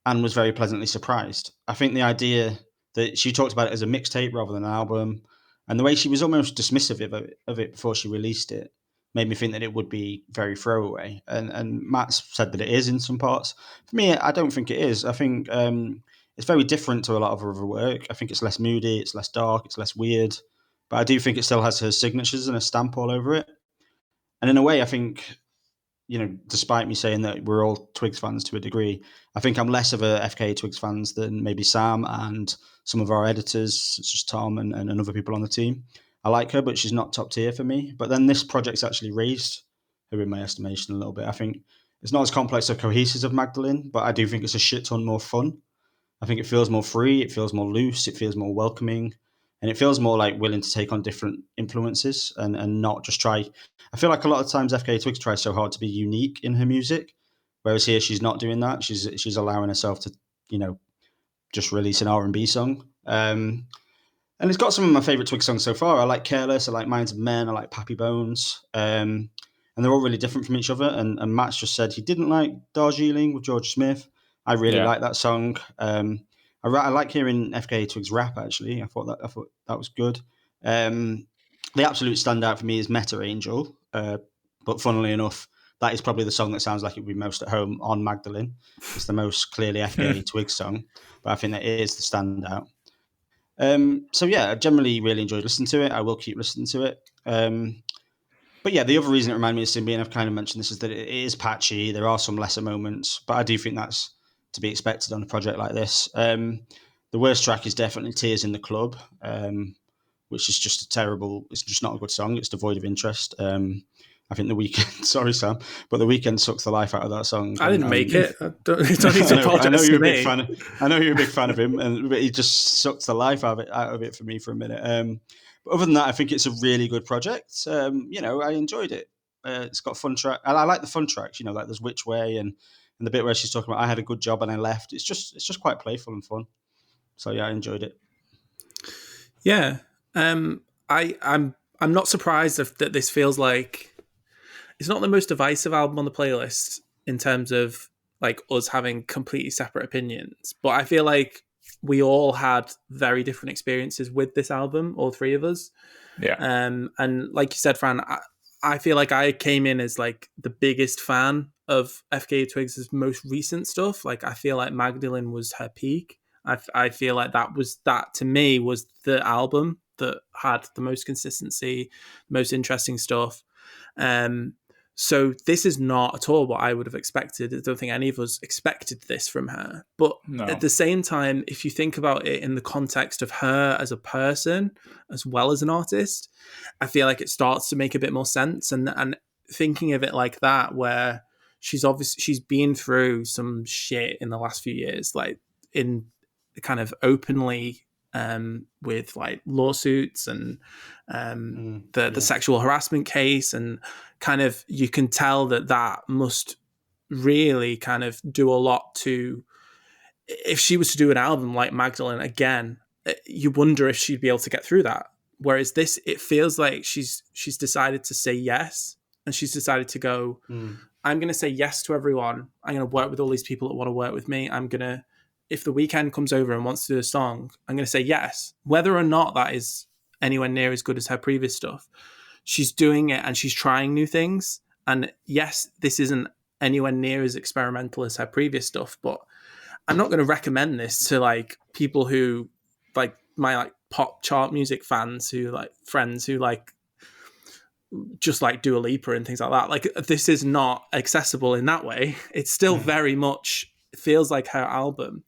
and was very pleasantly surprised. I think the idea that she talked about it as a mixtape rather than an album, and the way she was almost dismissive of it before she released it, made me think that it would be very throwaway. And Matt's said that it is in some parts. For me, I don't think it is. I think it's very different to a lot of her other work. I think it's less moody, it's less dark, it's less weird. But I do think it still has her signatures and a stamp all over it. And in a way, I think, despite me saying that we're all Twigs fans to a degree, I think I'm less of a FKA Twigs fans than maybe Sam and some of our editors, such as Tom and other people on the team. I like her, but she's not top tier for me. But then this project's actually raised her in my estimation a little bit. I think it's not as complex or cohesive as Magdalene, but I do think it's a shit ton more fun. I think it feels more free, it feels more loose, it feels more welcoming, and it feels more like willing to take on different influences and not just try. I feel like a lot of times FKA Twigs tries so hard to be unique in her music, whereas here she's not doing that. She's allowing herself to, just release an R&B song. And it's got some of my favourite Twigs songs so far. I like Careless, I like Minds of Men, I like Pappy Bones. And they're all really different from each other. And Matt's just said he didn't like Darjeeling with George Smith. I really like that song. I like hearing FKA Twigs rap, actually. I thought that was good. The absolute standout for me is Meta Angel. But funnily enough, that is probably the song that sounds like it would be most at home on Magdalene. It's the most clearly FKA Twigs song, but I think that it is the standout. So yeah, I generally really enjoyed listening to it. I will keep listening to it. But yeah, the other reason it reminded me of Simbi, and I've kind of mentioned this, is that it is patchy. There are some lesser moments, but I do think that's to be expected on a project like this. The worst track is definitely Tears in the Club, which is just it's just not a good song. It's devoid of interest. I think The Weeknd, sorry Sam, but The Weeknd sucks the life out of that song. I didn't make it. I don't need to apologize. I know you're a big fan of him, but he just sucks the life out of it for me for a minute. But other than that, I think it's a really good project. I enjoyed it. It's got fun track, and I like the fun tracks. Like there's Which Way and the bit where she's talking about I had a good job and I left. It's just quite playful and fun. So yeah, I enjoyed it. Yeah, I'm not surprised that this feels like it's not the most divisive album on the playlist in terms of like us having completely separate opinions, but I feel like we all had very different experiences with this album, all three of us. Yeah. And like you said, Fran, I feel like I came in as like the biggest fan of FKA Twigs' most recent stuff. Like I feel like Magdalene was her peak. I feel like that to me was the album that had the most consistency, most interesting stuff. So this is not at all what I would have expected. I don't think any of us expected this from her. But at the same time, if you think about it in the context of her as a person, as well as an artist, I feel like it starts to make a bit more sense. And thinking of it like that, where she's been through some shit in the last few years, like in kind of openly with like lawsuits and the sexual harassment case, and kind of you can tell that must really kind of do a lot to, if she was to do an album like Magdalene again, you wonder if she'd be able to get through that. Whereas this, it feels like she's decided to say yes, and she's decided to go, I'm going to say yes to everyone. I'm going to work with all these people that want to work with me. I'm going to, if The Weeknd comes over and wants to do a song, I'm going to say yes. Whether or not that is anywhere near as good as her previous stuff, she's doing it and she's trying new things. And yes, this isn't anywhere near as experimental as her previous stuff, but I'm not going to recommend this to like people who like my like pop chart music fans, who like friends who like just like Dua Lipa and things like that. Like, this is not accessible in that way. It's still very much, it feels like her album,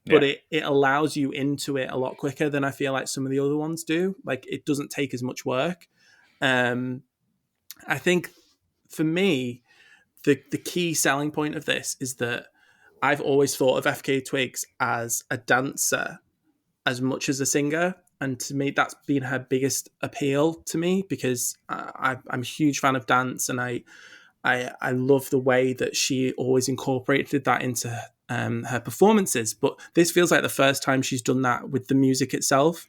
but it allows you into it a lot quicker than I feel like some of the other ones do. Like, it doesn't take as much work. I think for me, the key selling point of this is that I've always thought of FKA Twigs as a dancer as much as a singer. And to me, that's been her biggest appeal to me, because I'm a huge fan of dance, and I love the way that she always incorporated that into her performances. But this feels like the first time she's done that with the music itself.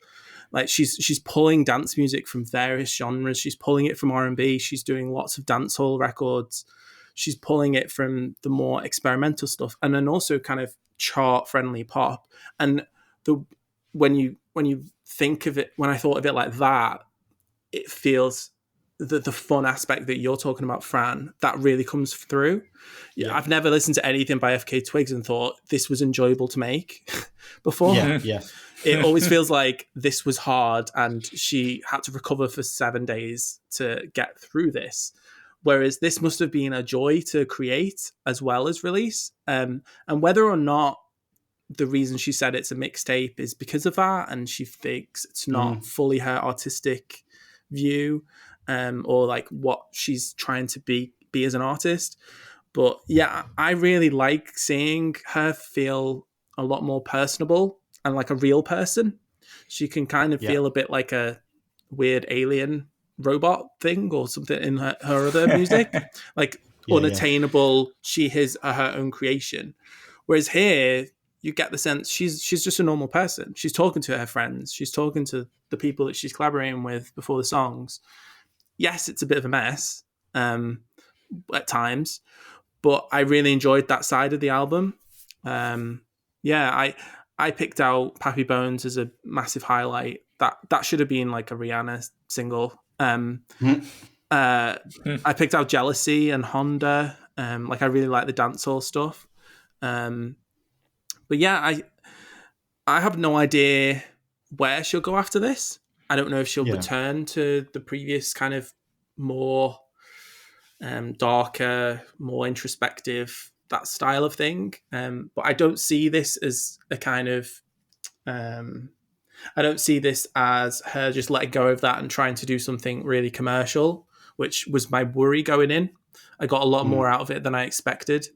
Like, she's pulling dance music from various genres. She's pulling it from R&B. She's doing lots of dancehall records. She's pulling it from the more experimental stuff, and then also kind of chart-friendly pop. And when you think of it, when I thought of it like that, it feels the fun aspect that you're talking about, Fran, that really comes through. Yeah. I've never listened to anything by FKA Twigs and thought this was enjoyable to make before. Yeah. It always feels like this was hard and she had to recover for 7 days to get through this. Whereas this must have been a joy to create as well as release. And whether or not the reason she said it's a mixtape is because of that, and she thinks it's not fully her artistic view, or like what she's trying to be as an artist. But yeah, I really like seeing her feel a lot more personable and like a real person. She can kind of feel a bit like a weird alien robot thing or something in her other music, like unattainable. She is her own creation. Whereas here, you get the sense she's just a normal person. She's talking to her friends. She's talking to the people that she's collaborating with before the songs. Yes, it's a bit of a mess at times, but I really enjoyed that side of the album. I picked out Pappy Bones as a massive highlight. That should have been like a Rihanna single. I picked out Jealousy and Honda. Like, I really like the dancehall stuff. But yeah, I have no idea where she'll go after this. I don't know if she'll return to the previous kind of more darker, more introspective, that style of thing. But I don't see this as a kind of... I don't see this as her just letting go of that and trying to do something really commercial, which was my worry going in. I got a lot more out of it than I expected.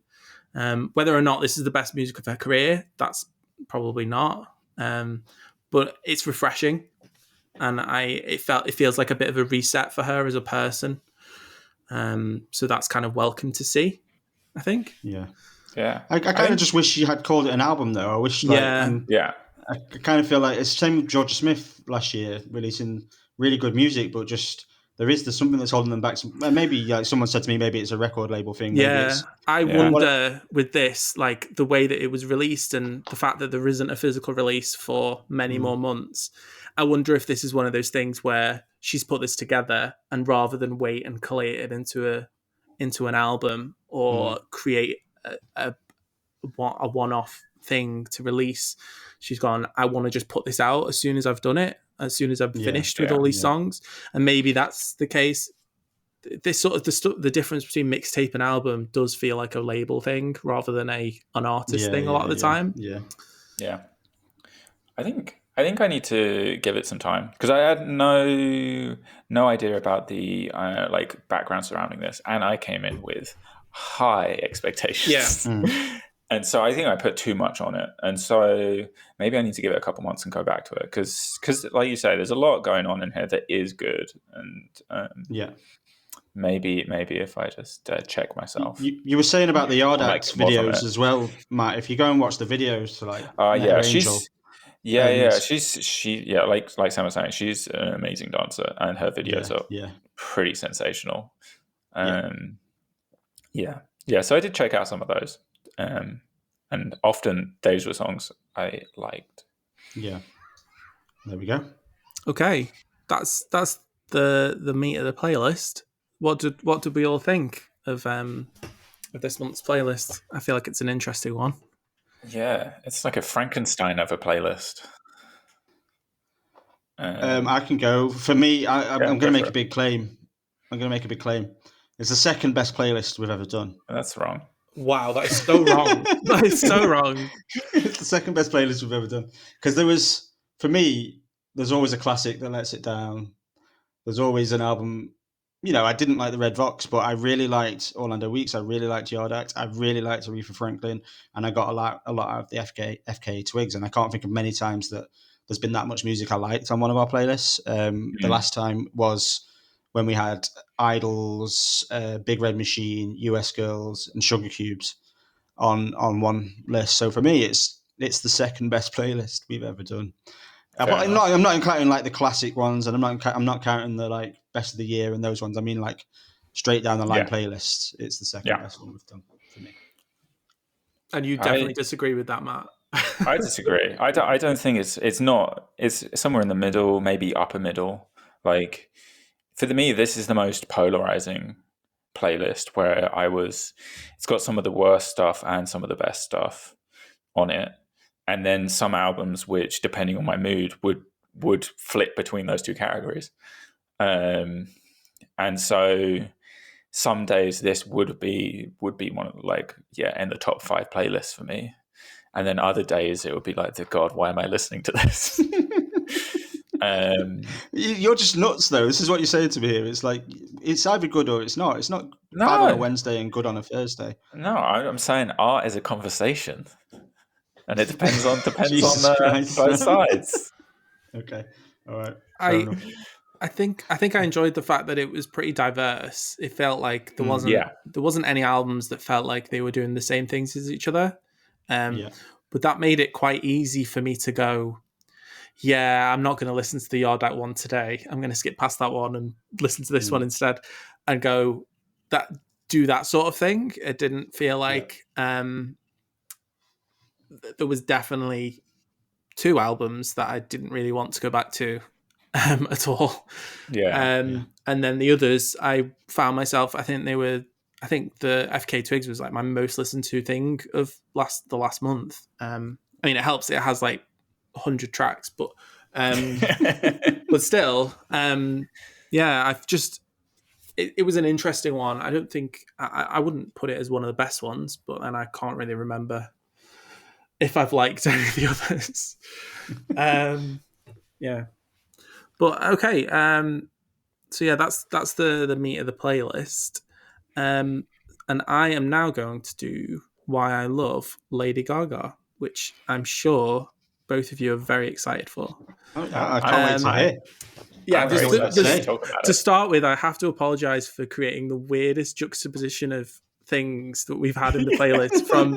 Whether or not this is the best music of her career, that's probably not. But it's refreshing, and it feels like a bit of a reset for her as a person. So that's kind of welcome to see, I think. Yeah. I kind of just wish she had called it an album, though. I wish, I kind of feel like it's the same with Georgia Smith last year, releasing really good music, but just there's something that's holding them back. Maybe, like someone said to me, maybe it's a record label thing. I wonder with this, like the way that it was released and the fact that there isn't a physical release for many more months. I wonder if this is one of those things where she's put this together, and rather than wait and collate it into an album or create a one-off thing to release, she's gone, I want to just put this out as soon as I've done it, as soon as I've finished with all these songs. And maybe that's the case. This sort of the difference between mixtape and album does feel like a label thing rather than an artist thing a lot of the time. I think I need to give it some time, because I had no idea about the like background surrounding this, and I came in with high expectations. And so I think I put too much on it. And so maybe I need to give it a couple months and go back to it. Because like you say, there's a lot going on in here that is good. And maybe if I just check myself. You were saying about the Yard I'll make Act some more from videos it. as well, Matt. If you go and watch the videos, like Yeah, Angel, like Sam was saying, she's an amazing dancer, and her videos are pretty sensational. So I did check out some of those, and often those were songs I liked. Yeah, there we go. Okay, that's the meat of the playlist. What did we all think of this month's playlist? I feel like it's an interesting one. Yeah, it's like a Frankenstein of a playlist. I can go. For me, I'm going to make a big claim. It's the second best playlist we've ever done. That's wrong. Wow, that is so wrong. That is so wrong. It's the second best playlist we've ever done. Because for me, there's always a classic that lets it down. There's always an album. I didn't like the Red Vox, but I really liked Orlando Weeks. I really liked Yard Act. I really liked Aretha Franklin, and I got a lot out of the FKA Twigs. And I can't think of many times that there's been that much music I liked on one of our playlists. The last time was when we had Idols, Big Red Machine, US Girls, and Sugar Cubes on one list. So for me, it's the second best playlist we've ever done. I'm not counting like the classic ones, and I'm not counting the like best of the year and those ones. I mean like straight down the line playlists. It's the second best one we've done for me. And you definitely disagree with that, Matt. I disagree. I don't think it's not. It's somewhere in the middle, maybe upper middle. Like for me, this is the most polarizing playlist where it's got some of the worst stuff and some of the best stuff on it. And then some albums which, depending on my mood, would flip between those two categories. And so some days this would be one of in the top 5 playlists for me. And then other days it would be like, God, why am I listening to this? You're just nuts, though. This is what you're saying to me here. It's like it's either good or it's not. It's not bad on a Wednesday and good on a Thursday. No, I'm saying art is a conversation. And it depends on both sides. Okay, all right. I think I enjoyed the fact that it was pretty diverse. It felt like there wasn't any albums that felt like they were doing the same things as each other. But that made it quite easy for me to go, I'm not going to listen to the Yard Act one today. I'm going to skip past that one and listen to this one instead, and go do that sort of thing. It didn't feel like there was definitely 2 albums that I didn't really want to go back to at all. And then the others, I found myself, I think the FK Twigs was like my most listened to thing of the last month. I mean, it helps. It has like 100 tracks, but still, I've just, it was an interesting one. I don't think, I wouldn't put it as one of the best ones, and I can't really remember if I've liked any of the others. But okay. So that's the meat of the playlist. And I am now going to do why I love Lady Gaga, which I'm sure both of you are very excited for. I can't wait to hear. Yeah, to start with, I have to apologize for creating the weirdest juxtaposition of things that we've had in the playlist, from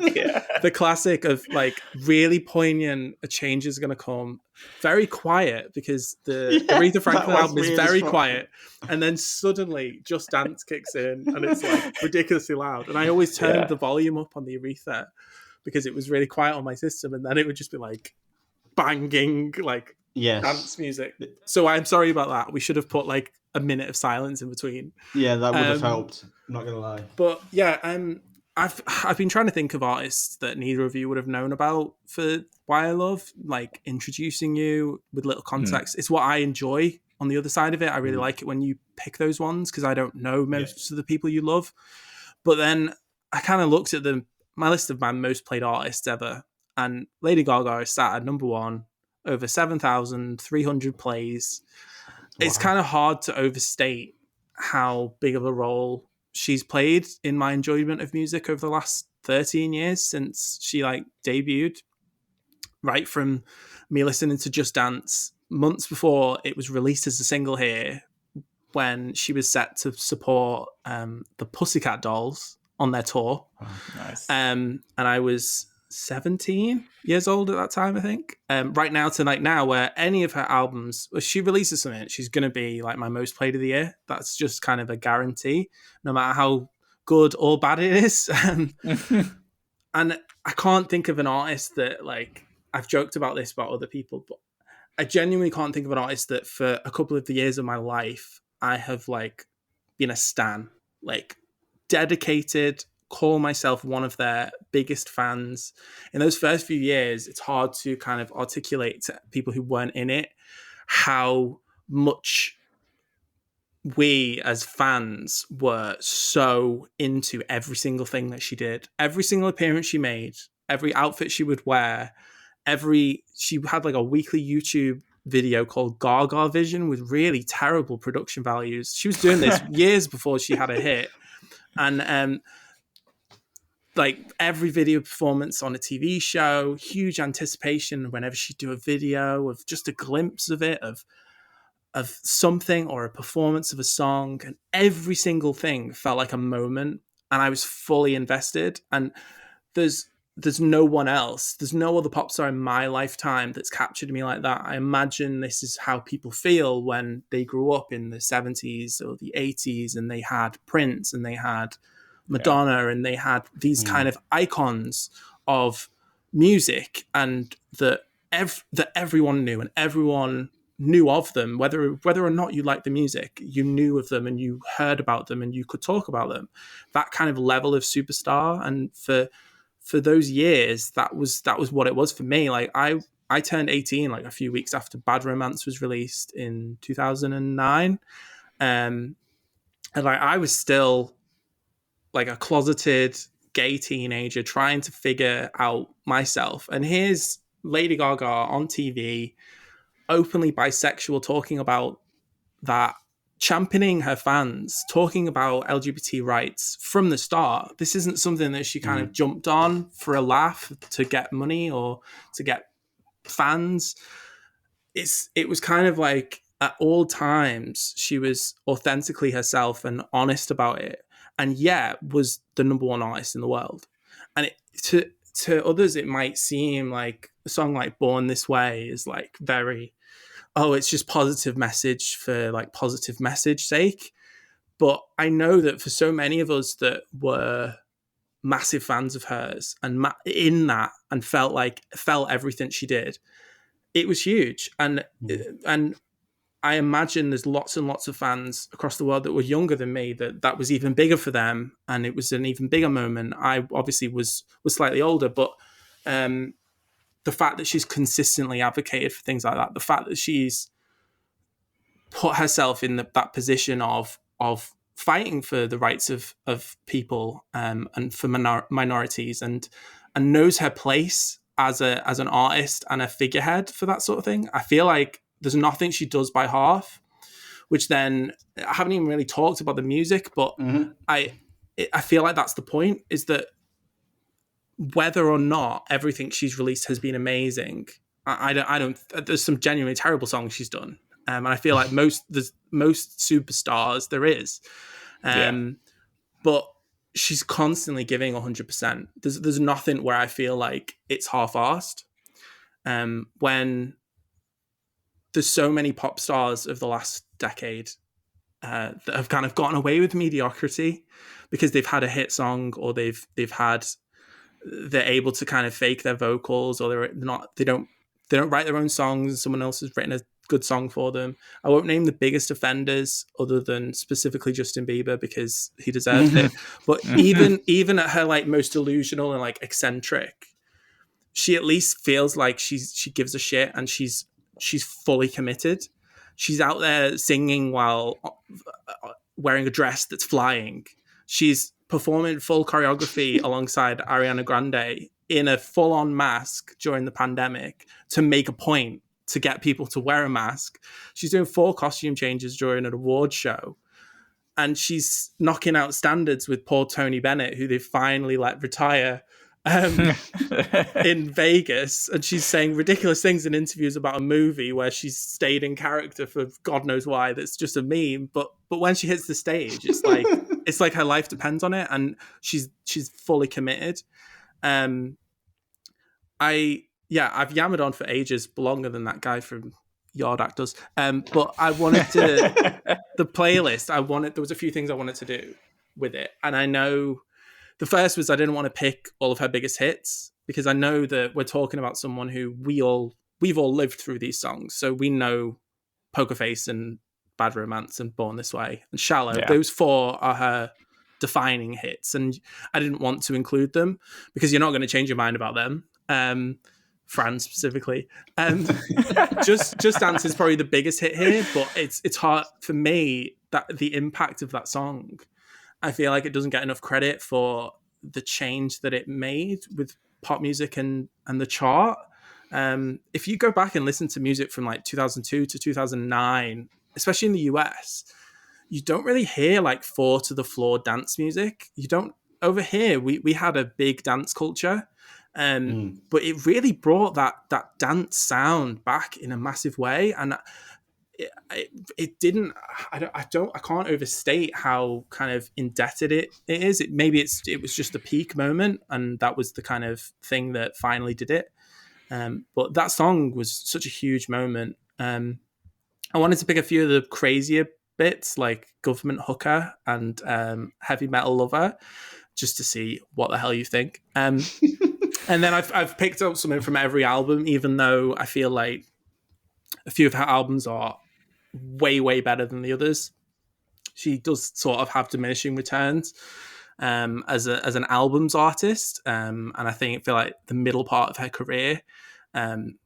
the classic of like really poignant, a change is going to come, very quiet because the Aretha Franklin album is very quiet, and then suddenly Just Dance kicks in and it's like ridiculously loud, and I always turned the volume up on the Aretha because it was really quiet on my system, and then it would just be like banging like dance music. So I'm sorry about that. We should have put like a minute of silence in between. Yeah, that would have helped. I'm not gonna lie. But I've been trying to think of artists that neither of you would have known about for Why I Love, like introducing you with little context. It's what I enjoy on the other side of it. I really like it when you pick those ones because I don't know most of the people you love. But then I kind of looked at my list of my most played artists ever, and Lady Gaga is sat at number 1, over 7,300 plays. Wow. It's kind of hard to overstate how big of a role she's played in my enjoyment of music over the last 13 years since she like debuted, right from me listening to Just Dance months before it was released as a single here, when she was set to support the Pussycat Dolls on their tour. Oh, nice. And I was 17 years old at that time, I think. Right now to like now, where any of her albums, if she releases something, she's going to be like my most played of the year. That's just kind of a guarantee, no matter how good or bad it is. And I can't think of an artist that, like, I've joked about this about other people, but I genuinely can't think of an artist that for a couple of the years of my life, I have like been a stan, like dedicated, call myself one of their biggest fans. In those first few years, it's hard to kind of articulate to people who weren't in it how much we as fans were so into every single thing that she did, every single appearance she made, every outfit she would wear, she had like a weekly YouTube video called Gaga Vision with really terrible production values. She was doing this years before she had a hit. And like every video performance on a TV show, huge anticipation whenever she'd do a video of just a glimpse of it, of something or a performance of a song, and every single thing felt like a moment, and I was fully invested. And there's no one else, there's no other pop star in my lifetime that's captured me like that. I imagine this is how people feel when they grew up in the 70s or the 80s and they had Prince and they had Madonna and they had these kind of icons of music, and that everyone knew, and everyone knew of them, whether or not you liked the music, you knew of them and you heard about them and you could talk about them. That kind of level of superstar. And for those years, that was what it was for me. Like I turned 18 like a few weeks after Bad Romance was released in 2009, and like I was still like a closeted gay teenager trying to figure out myself. And here's Lady Gaga on TV, openly bisexual, talking about that, championing her fans, talking about LGBT rights from the start. This isn't something that she kind of jumped on for a laugh to get money or to get fans. It was kind of like at all times she was authentically herself and honest about it, and yet was the number one artist in the world. And to others it might seem like a song like Born This Way is like very, it's just positive message for like positive message sake. But I know that for so many of us that were massive fans of hers and in that and felt everything she did, it was huge. And I imagine there's lots and lots of fans across the world that were younger than me that was even bigger for them, and it was an even bigger moment. I obviously was slightly older, but the fact that she's consistently advocated for things like that, the fact that she's put herself in that position of fighting for the rights of people and for minorities, and knows her place as an artist and a figurehead for that sort of thing. I feel like there's nothing she does by half, which then I haven't even really talked about the music, but I feel like that's the point, is that whether or not everything she's released has been amazing, I don't. There's some genuinely terrible songs she's done, and I feel like most superstars there is, but she's constantly giving 100%. There's nothing where I feel like it's half-assed. When there's so many pop stars of the last decade that have kind of gotten away with mediocrity because they've had a hit song, or they're able to kind of fake their vocals, or they don't write their own songs. Someone else has written a good song for them. I won't name the biggest offenders other than specifically Justin Bieber because he deserved it. But even at her like most delusional and like eccentric, she at least feels like she gives a shit, and she's fully committed. She's out there singing while wearing a dress that's flying. She's performing full choreography alongside Ariana Grande in a full-on mask during the pandemic to make a point to get people to wear a mask. She's doing 4 costume changes during an award show. and she's knocking out standards with poor Tony Bennett, who they finally let retire in Vegas, and she's saying ridiculous things in interviews about a movie where she's stayed in character for God knows why. That's just a meme. But when she hits the stage, it's like her life depends on it, and she's fully committed. I've yammered on for ages, longer than that guy from Yard Act does. But I wanted to the playlist. There was a few things I wanted to do with it, and I know the first was I didn't want to pick all of her biggest hits because I know that we're talking about someone who we've all lived through these songs, so we know Poker Face and Bad Romance and Born This Way and Shallow. Yeah. Those 4 are her defining hits, and I didn't want to include them because you're not going to change your mind about them. Fran specifically. Just Dance is probably the biggest hit here, but it's hard for me that the impact of that song, I feel like it doesn't get enough credit for the change that it made with pop music and the chart. If you go back and listen to music from like 2002 to 2009, especially in the US, you don't really hear like 4 to the floor dance music. You don't over here. We had a big dance culture. But it really brought that dance sound back in a massive way, and it didn't. I can't overstate how kind of indebted it is. It was just a peak moment, and that was the kind of thing that finally did it. But that song was such a huge moment. I wanted to pick a few of the crazier bits, like Government Hooker and Heavy Metal Lover, just to see what the hell you think. And then I've picked up something from every album, even though I feel like a few of her albums are way, way better than the others. She does sort of have diminishing returns as an albums artist. And I feel like the middle part of her career,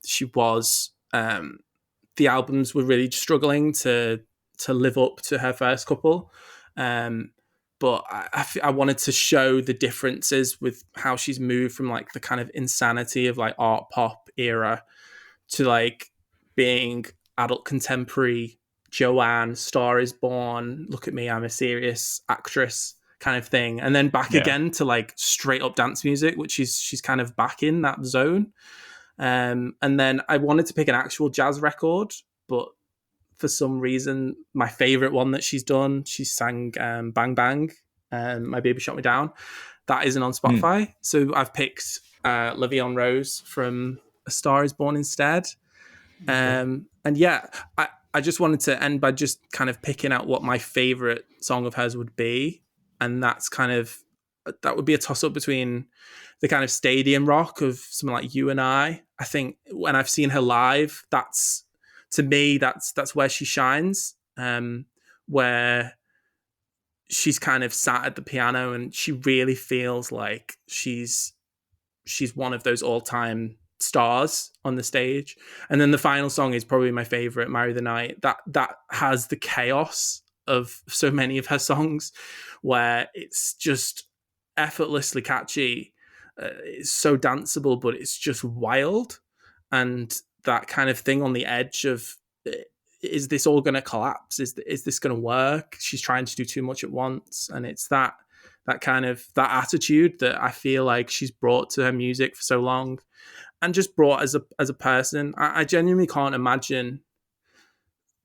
she was the albums were really struggling to live up to her first couple. But I wanted to show the differences with how she's moved from like the kind of insanity of like art pop era to like being adult contemporary, Joanne, Star is Born, Look at Me, I'm a Serious Actress kind of thing. And then back again to like straight up dance music, which she's kind of back in that zone. And then I wanted to pick an actual jazz record, but for some reason, my favorite one that she's done, she sang Bang Bang, My Baby Shot Me Down. That isn't on Spotify. So I've picked Le'Veon Rose from A Star is Born instead. And yeah, I just wanted to end by just kind of picking out what my favorite song of hers would be. And that would be a toss up between the kind of stadium rock of something like You and I think when I've seen her live, to me, that's where she shines, where she's kind of sat at the piano and she really feels like she's one of those all-time stars on the stage. And then the final song is probably my favorite, Marry the Night. That has the chaos of so many of her songs, where it's just effortlessly catchy. It's so danceable, but it's just wild. And that kind of thing on the edge of, is this all going to collapse? Is this going to work? She's trying to do too much at once. And it's that kind of, that attitude that I feel like she's brought to her music for so long and just brought as a person. I genuinely can't imagine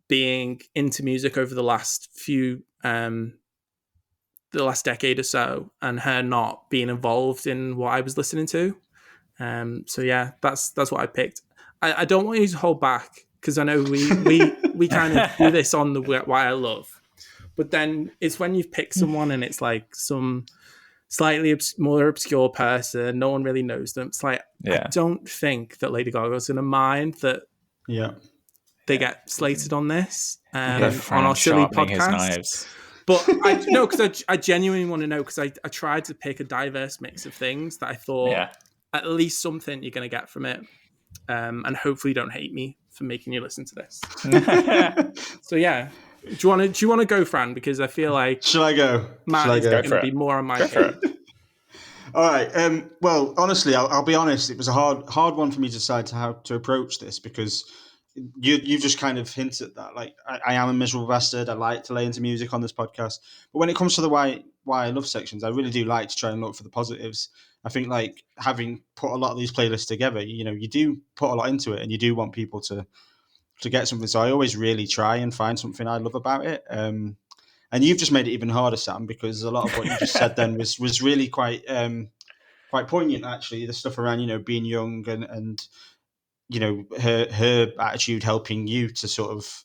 being into music over the last the last decade or so and her not being involved in what I was listening to. So yeah, that's what I picked. I don't want you to hold back because I know we kind of do this on the Why I Love, but then it's when you've picked someone and it's like some slightly more obscure person, no one really knows them. It's like, I don't think that Lady Gaga is going to mind that they get slated on this on our silly podcast. But I genuinely want to know, because I tried to pick a diverse mix of things that I thought at least something you're going to get from it. And hopefully you don't hate me for making you listen to this. So yeah, do you want to go, Fran? Because I feel like should I go? Man, it's going to be more on my page. All right. Well, honestly, I'll be honest. It was a hard one for me to decide how to approach this, because you just kind of hinted at that. Like, I am a miserable bastard. I like to lay into music on this podcast, but when it comes to the why I love sections, I really do like to try and look for the positives. I think, like, having put a lot of these playlists together, you do put a lot into it, and you do want people to get something. So I always really try and find something I love about it. And you've just made it even harder, Sam, because a lot of what you just said then was really quite poignant. Actually, the stuff around being young and her attitude helping you to sort of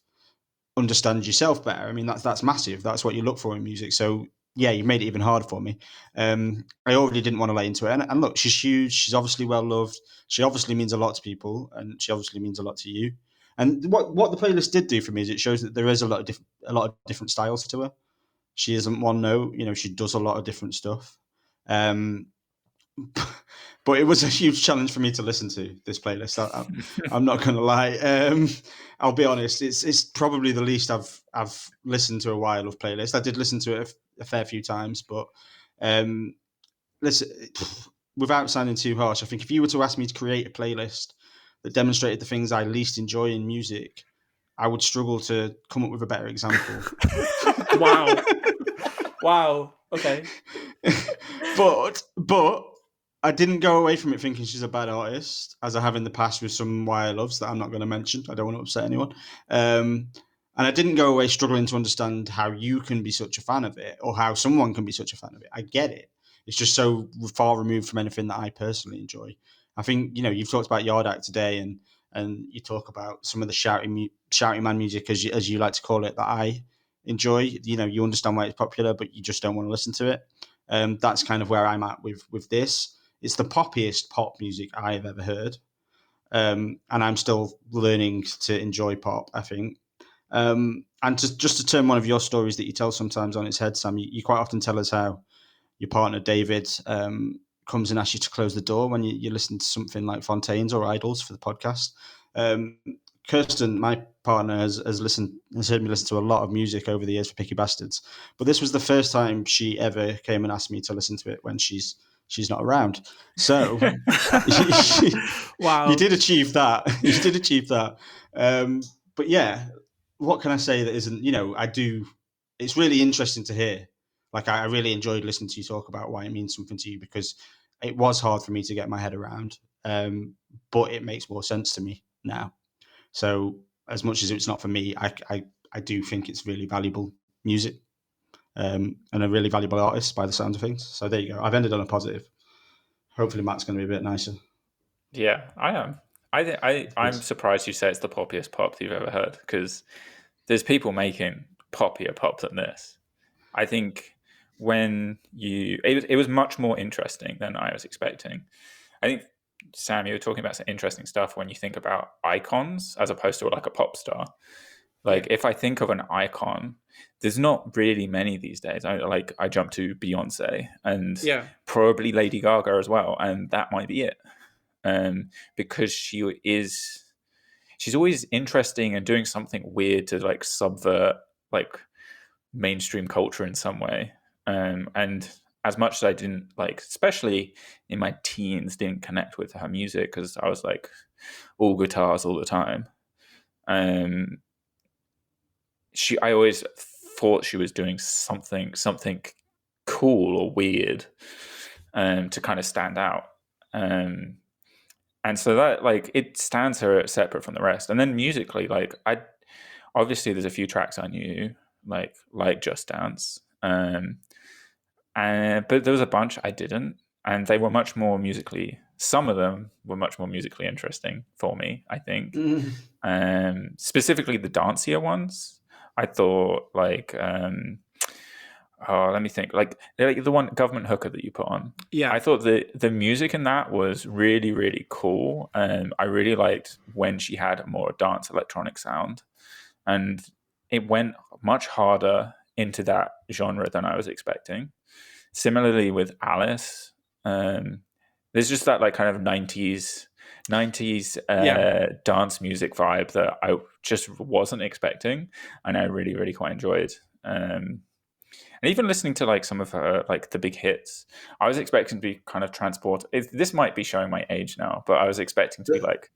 understand yourself better. I mean, that's massive. That's what you look for in music. So yeah, you made it even harder for me. I already didn't want to lay into it. And look, she's huge. She's obviously well loved. She obviously means a lot to people, and she obviously means a lot to you. And what the playlist did do for me is it shows that there is a lot of different styles to her. She isn't one note. She does a lot of different stuff. Um, but it was a huge challenge for me to listen to this playlist. I'm not going to lie. I'll be honest. It's probably the least I've listened to a while of playlist. I did listen to it a fair few times, but listen, without sounding too harsh, I think if you were to ask me to create a playlist that demonstrated the things I least enjoy in music, I would struggle to come up with a better example. Wow. Okay. But I didn't go away from it thinking she's a bad artist, as I have in the past with some YA loves that I'm not going to mention. I don't want to upset anyone. And I didn't go away struggling to understand how you can be such a fan of it, or how someone can be such a fan of it. I get it. It's just so far removed from anything that I personally enjoy. I think, you've talked about Yard Act today, and you talk about some of the shouting man music, as you like to call it, that I enjoy. You understand why it's popular, but you just don't want to listen to it. That's kind of where I'm at with this. It's the poppiest pop music I've ever heard. And I'm still learning to enjoy pop, I think. And just to turn one of your stories that you tell sometimes on its head, Sam, you quite often tell us how your partner, David, comes and asks you to close the door when you listen to something like Fontaine's or Idols for the podcast. Kirsten, my partner, has heard me listen to a lot of music over the years for Picky Bastards, but this was the first time she ever came and asked me to listen to it when she's not around. So Wow. You did achieve that. But yeah, what can I say that isn't, I do, it's really interesting to hear. Like, I really enjoyed listening to you talk about why it means something to you, because it was hard for me to get my head around. But it makes more sense to me now. So as much as it's not for me, I do think it's really valuable music. And a really valuable artist by the sound of things. So there you go. I've ended on a positive. Hopefully Matt's going to be a bit nicer. Yeah, I am. I'm surprised you say it's the poppiest pop you've ever heard, because there's people making poppier pop than this. I think it was much more interesting than I was expecting. I think, Sam, you were talking about some interesting stuff when you think about icons as opposed to like a pop star. Like, if I think of an icon, there's not really many these days. I jump to Beyonce and probably Lady Gaga as well, and that might be it. Because she's always interesting and doing something weird to like subvert like mainstream culture in some way. And as much as I didn't like, especially in my teens, didn't connect with her music because I was like all guitars all the time. I always thought she was doing something cool or weird, to kind of stand out. And so that, like, it stands her separate from the rest. And then musically, like, obviously there's a few tracks I knew, like Just Dance. But there was a bunch I didn't, and they were much more musically. Some of them were much more musically interesting for me, I think. Specifically the dancier ones, I thought, like, let me think. Like the one Government Hooker that you put on. Yeah, I thought the music in that was really, really cool. I really liked when she had a more dance electronic sound, and it went much harder into that genre than I was expecting. Similarly with Alice, there's just that like kind of 90s dance music vibe that I just wasn't expecting, and I really, really quite enjoyed. And even listening to like some of her like the big hits, I was expecting to be kind of transported. This might be showing my age now, but I was expecting to be like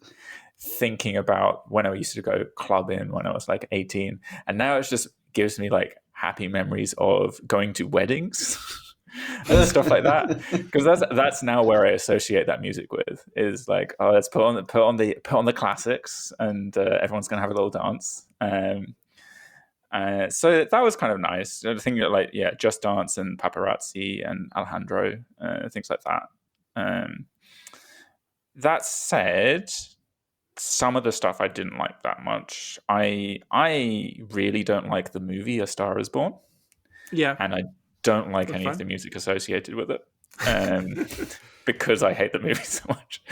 thinking about when I used to go clubbing when I was like 18, and now it just gives me like happy memories of going to weddings and stuff like that, because that's now where I associate that music with, is like, oh, let's put on the classics, and everyone's gonna have a little dance. So that was kind of nice. I think that, like, yeah, Just Dance and Paparazzi and Alejandro, things like that. That said, some of the stuff I didn't like that much. I really don't like the movie A Star Is Born. Yeah. And I don't like any of the music associated with it. Because I hate the movie so much.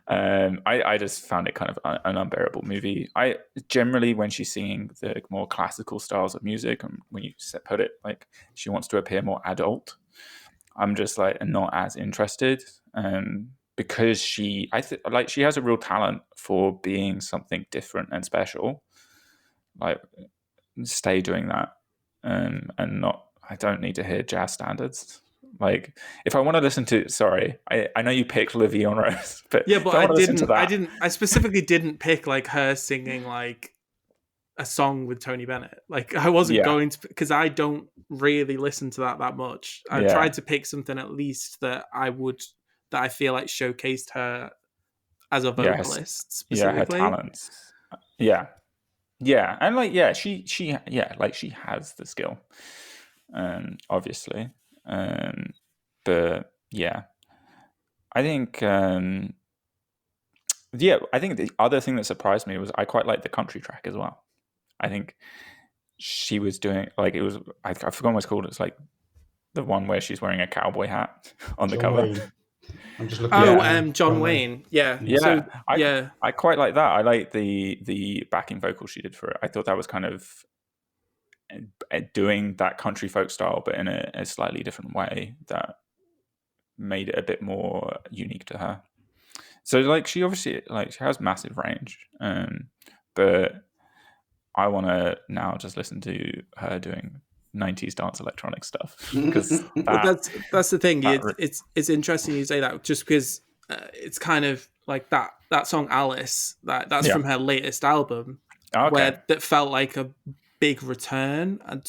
I just found it kind of an unbearable movie. I generally, when she's singing the more classical styles of music, and when you put it like she wants to appear more adult, I'm just like not as interested. Because she has a real talent for being something different and special. Like, stay doing that, and not. I don't need to hear jazz standards. Like, if I want to listen to, sorry, I know you picked La Vie en Rose, but yeah, but I specifically didn't pick like her singing like a song with Tony Bennett. Like, I wasn't going to, because I don't really listen to that much. I tried to pick something at least that I feel like showcased her as a vocalist specifically. Her talents. Yeah, and like, she like she has the skill, obviously. But yeah, I think I think the other thing that surprised me was I quite liked the country track as well. I think she was doing, like, it was, I forgot what it's called. It's like the one where she's wearing a cowboy hat on the cover. Wayne. I'm just looking. John Wayne. Yeah. I quite like that. I like the backing vocal she did for it. I thought that was kind of doing that country folk style, but in a slightly different way that made it a bit more unique to her. So like, she obviously, like, she has massive range, but I want to now just listen to her doing 90s dance electronic stuff, because that's the thing. It's interesting you say that, just because it's kind of like that song Alice, that's from her latest album, where that felt like a big return, and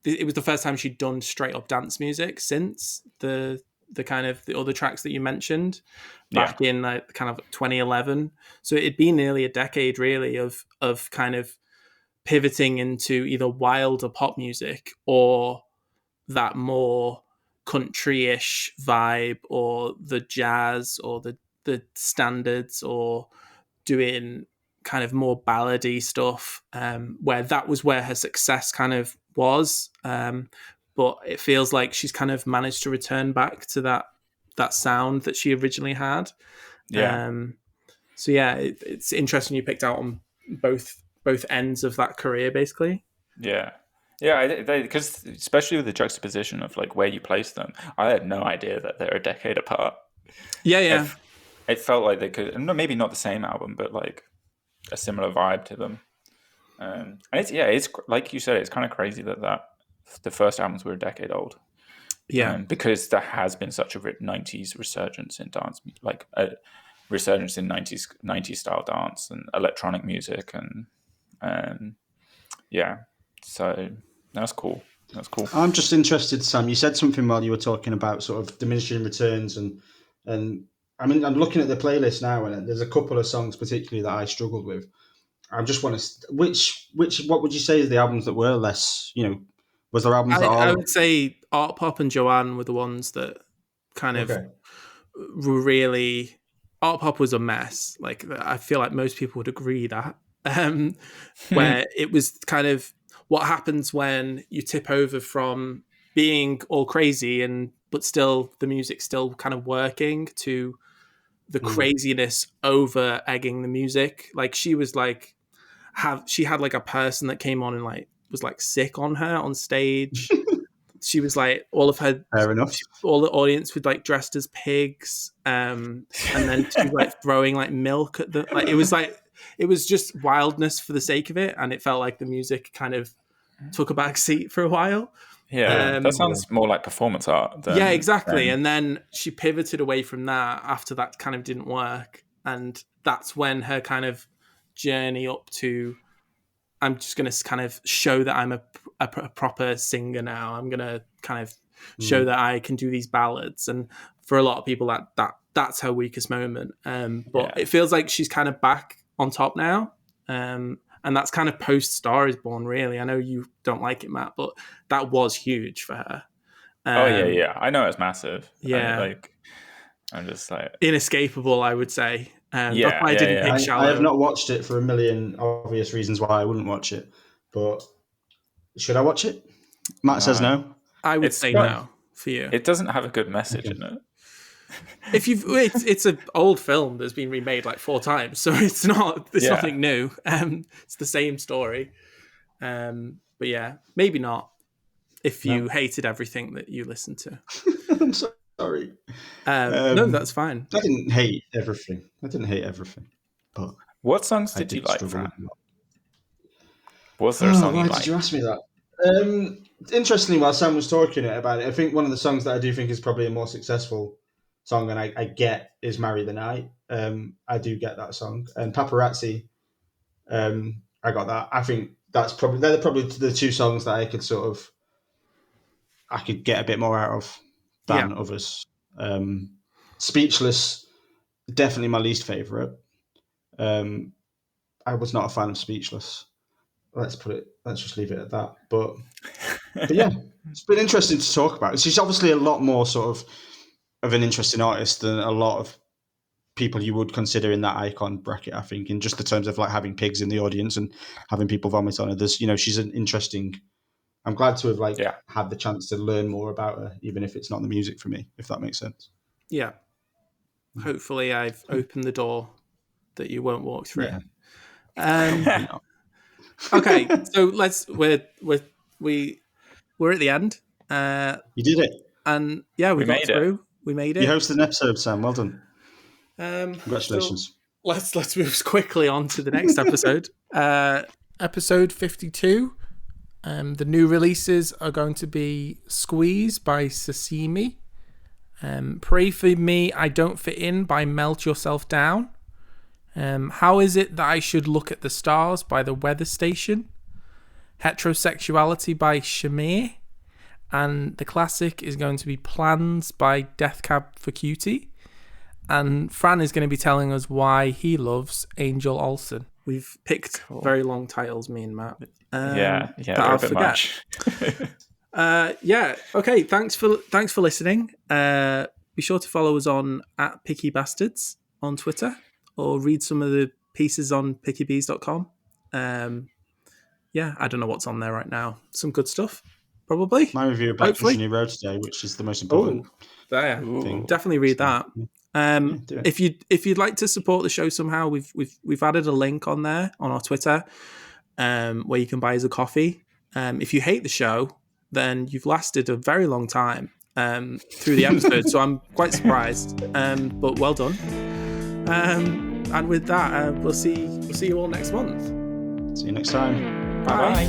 it was the first time she'd done straight up dance music since the kind of the other tracks that you mentioned back in like kind of 2011. So it'd been nearly a decade really of kind of pivoting into either wilder pop music or that more country-ish vibe, or the jazz, or the standards, or doing kind of more ballady stuff, where that was where her success kind of was. But it feels like she's kind of managed to return back to that sound that she originally had. So yeah, it's interesting you picked out on both ends of that career, basically. Because especially with the juxtaposition of like where you place them, I had no idea that they're a decade apart. It felt like they could, maybe not the same album, but like a similar vibe to them. And it's like you said, it's kind of crazy that the first albums were a decade old. Because there has been such a 90s resurgence in dance, like a resurgence in 90s style dance and electronic music, and so that's cool. I'm just interested, Sam. You said something while you were talking about sort of diminishing returns, and I mean, I'm looking at the playlist now, and there's a couple of songs particularly that I struggled with. I just want to, what would you say is the albums that were less, was there albums I would say Art Pop and Joanne were the ones that kind of were really, Art Pop was a mess. Like, I feel like most people would agree that, where it was kind of what happens when you tip over from being all crazy but still the music's still kind of working, to the craziness over egging the music. Like, she was like, she had like a person that came on and like was like sick on her on stage. She was like, all the audience would like dressed as pigs, and then she was like throwing like milk at the, like, it was just wildness for the sake of it, and it felt like the music kind of took a back seat for a while. Yeah, that sounds more like performance art. Than, yeah, exactly. And then she pivoted away from that after that kind of didn't work. And that's when her kind of journey up to, I'm just going to kind of show that I'm a proper singer now. I'm going to kind of show that I can do these ballads. And for a lot of people, that's her weakest moment. But it feels like she's kind of back on top now. And that's kind of post Star is Born, really. I know you don't like it, Matt, but that was huge for her. Yeah. I know it's massive. Yeah. I'm just like... Inescapable, I would say. That's why I didn't pick Shallow. I have not watched it for a million obvious reasons why I wouldn't watch it. But should I watch it? Matt says no. I would say no for you. It doesn't have a good message in it. It's an old film that's been remade like 4 times, so it's nothing new. It's the same story. But yeah, maybe not if you hated everything that you listened to. I'm sorry. No, that's fine. I didn't hate everything. But what songs did you like, Fran? Was there a song you liked? Why did you ask me that? Interestingly, while Sam was talking about it, I think one of the songs that I do think is probably a more successful song, and I get, is Marry the Night. I do get that song. And Paparazzi, I got that. I think they're probably the 2 songs that I could get a bit more out of than others. Speechless, definitely my least favourite. I was not a fan of Speechless. Let's just leave it at that. But yeah, it's been interesting to talk about. She's obviously a lot more sort of an interesting artist than a lot of people you would consider in that icon bracket, I think, in just the terms of like having pigs in the audience and having people vomit on her. There's, she's an interesting... I'm glad to have had the chance to learn more about her, even if it's not the music for me, if that makes sense. Yeah. Hopefully I've opened the door that you won't walk through. Yeah. Okay, so we're at the end. You did it. And yeah, we got through. We made it. You hosted an episode, Sam. Well done. Congratulations. So let's move quickly on to the next episode. Episode 52. The new releases are going to be Squeeze by Sasimi. Pray for Me, I Don't Fit In by Melt Yourself Down. How Is It That I Should Look at the Stars by The Weather Station. Heterosexuality by Shamir. And the classic is going to be Plans by Death Cab for Cutie. And Fran is going to be telling us why he loves Angel Olsen. We've picked very long titles, me and Matt. They're a bit much. Okay. Thanks for listening. Be sure to follow us on @PickyBastards on Twitter, or read some of the pieces on pickybees.com. I don't know what's on there right now. Some good stuff, probably. My review of Black New Road today, which is the most important thing. Definitely read that. If you'd like to support the show somehow, we've added a link on there on our Twitter, where you can buy us a coffee. If you hate the show, then you've lasted a very long time through the episode, so I'm quite surprised. But well done. And with that, we'll see you all next month. See you next time. Bye.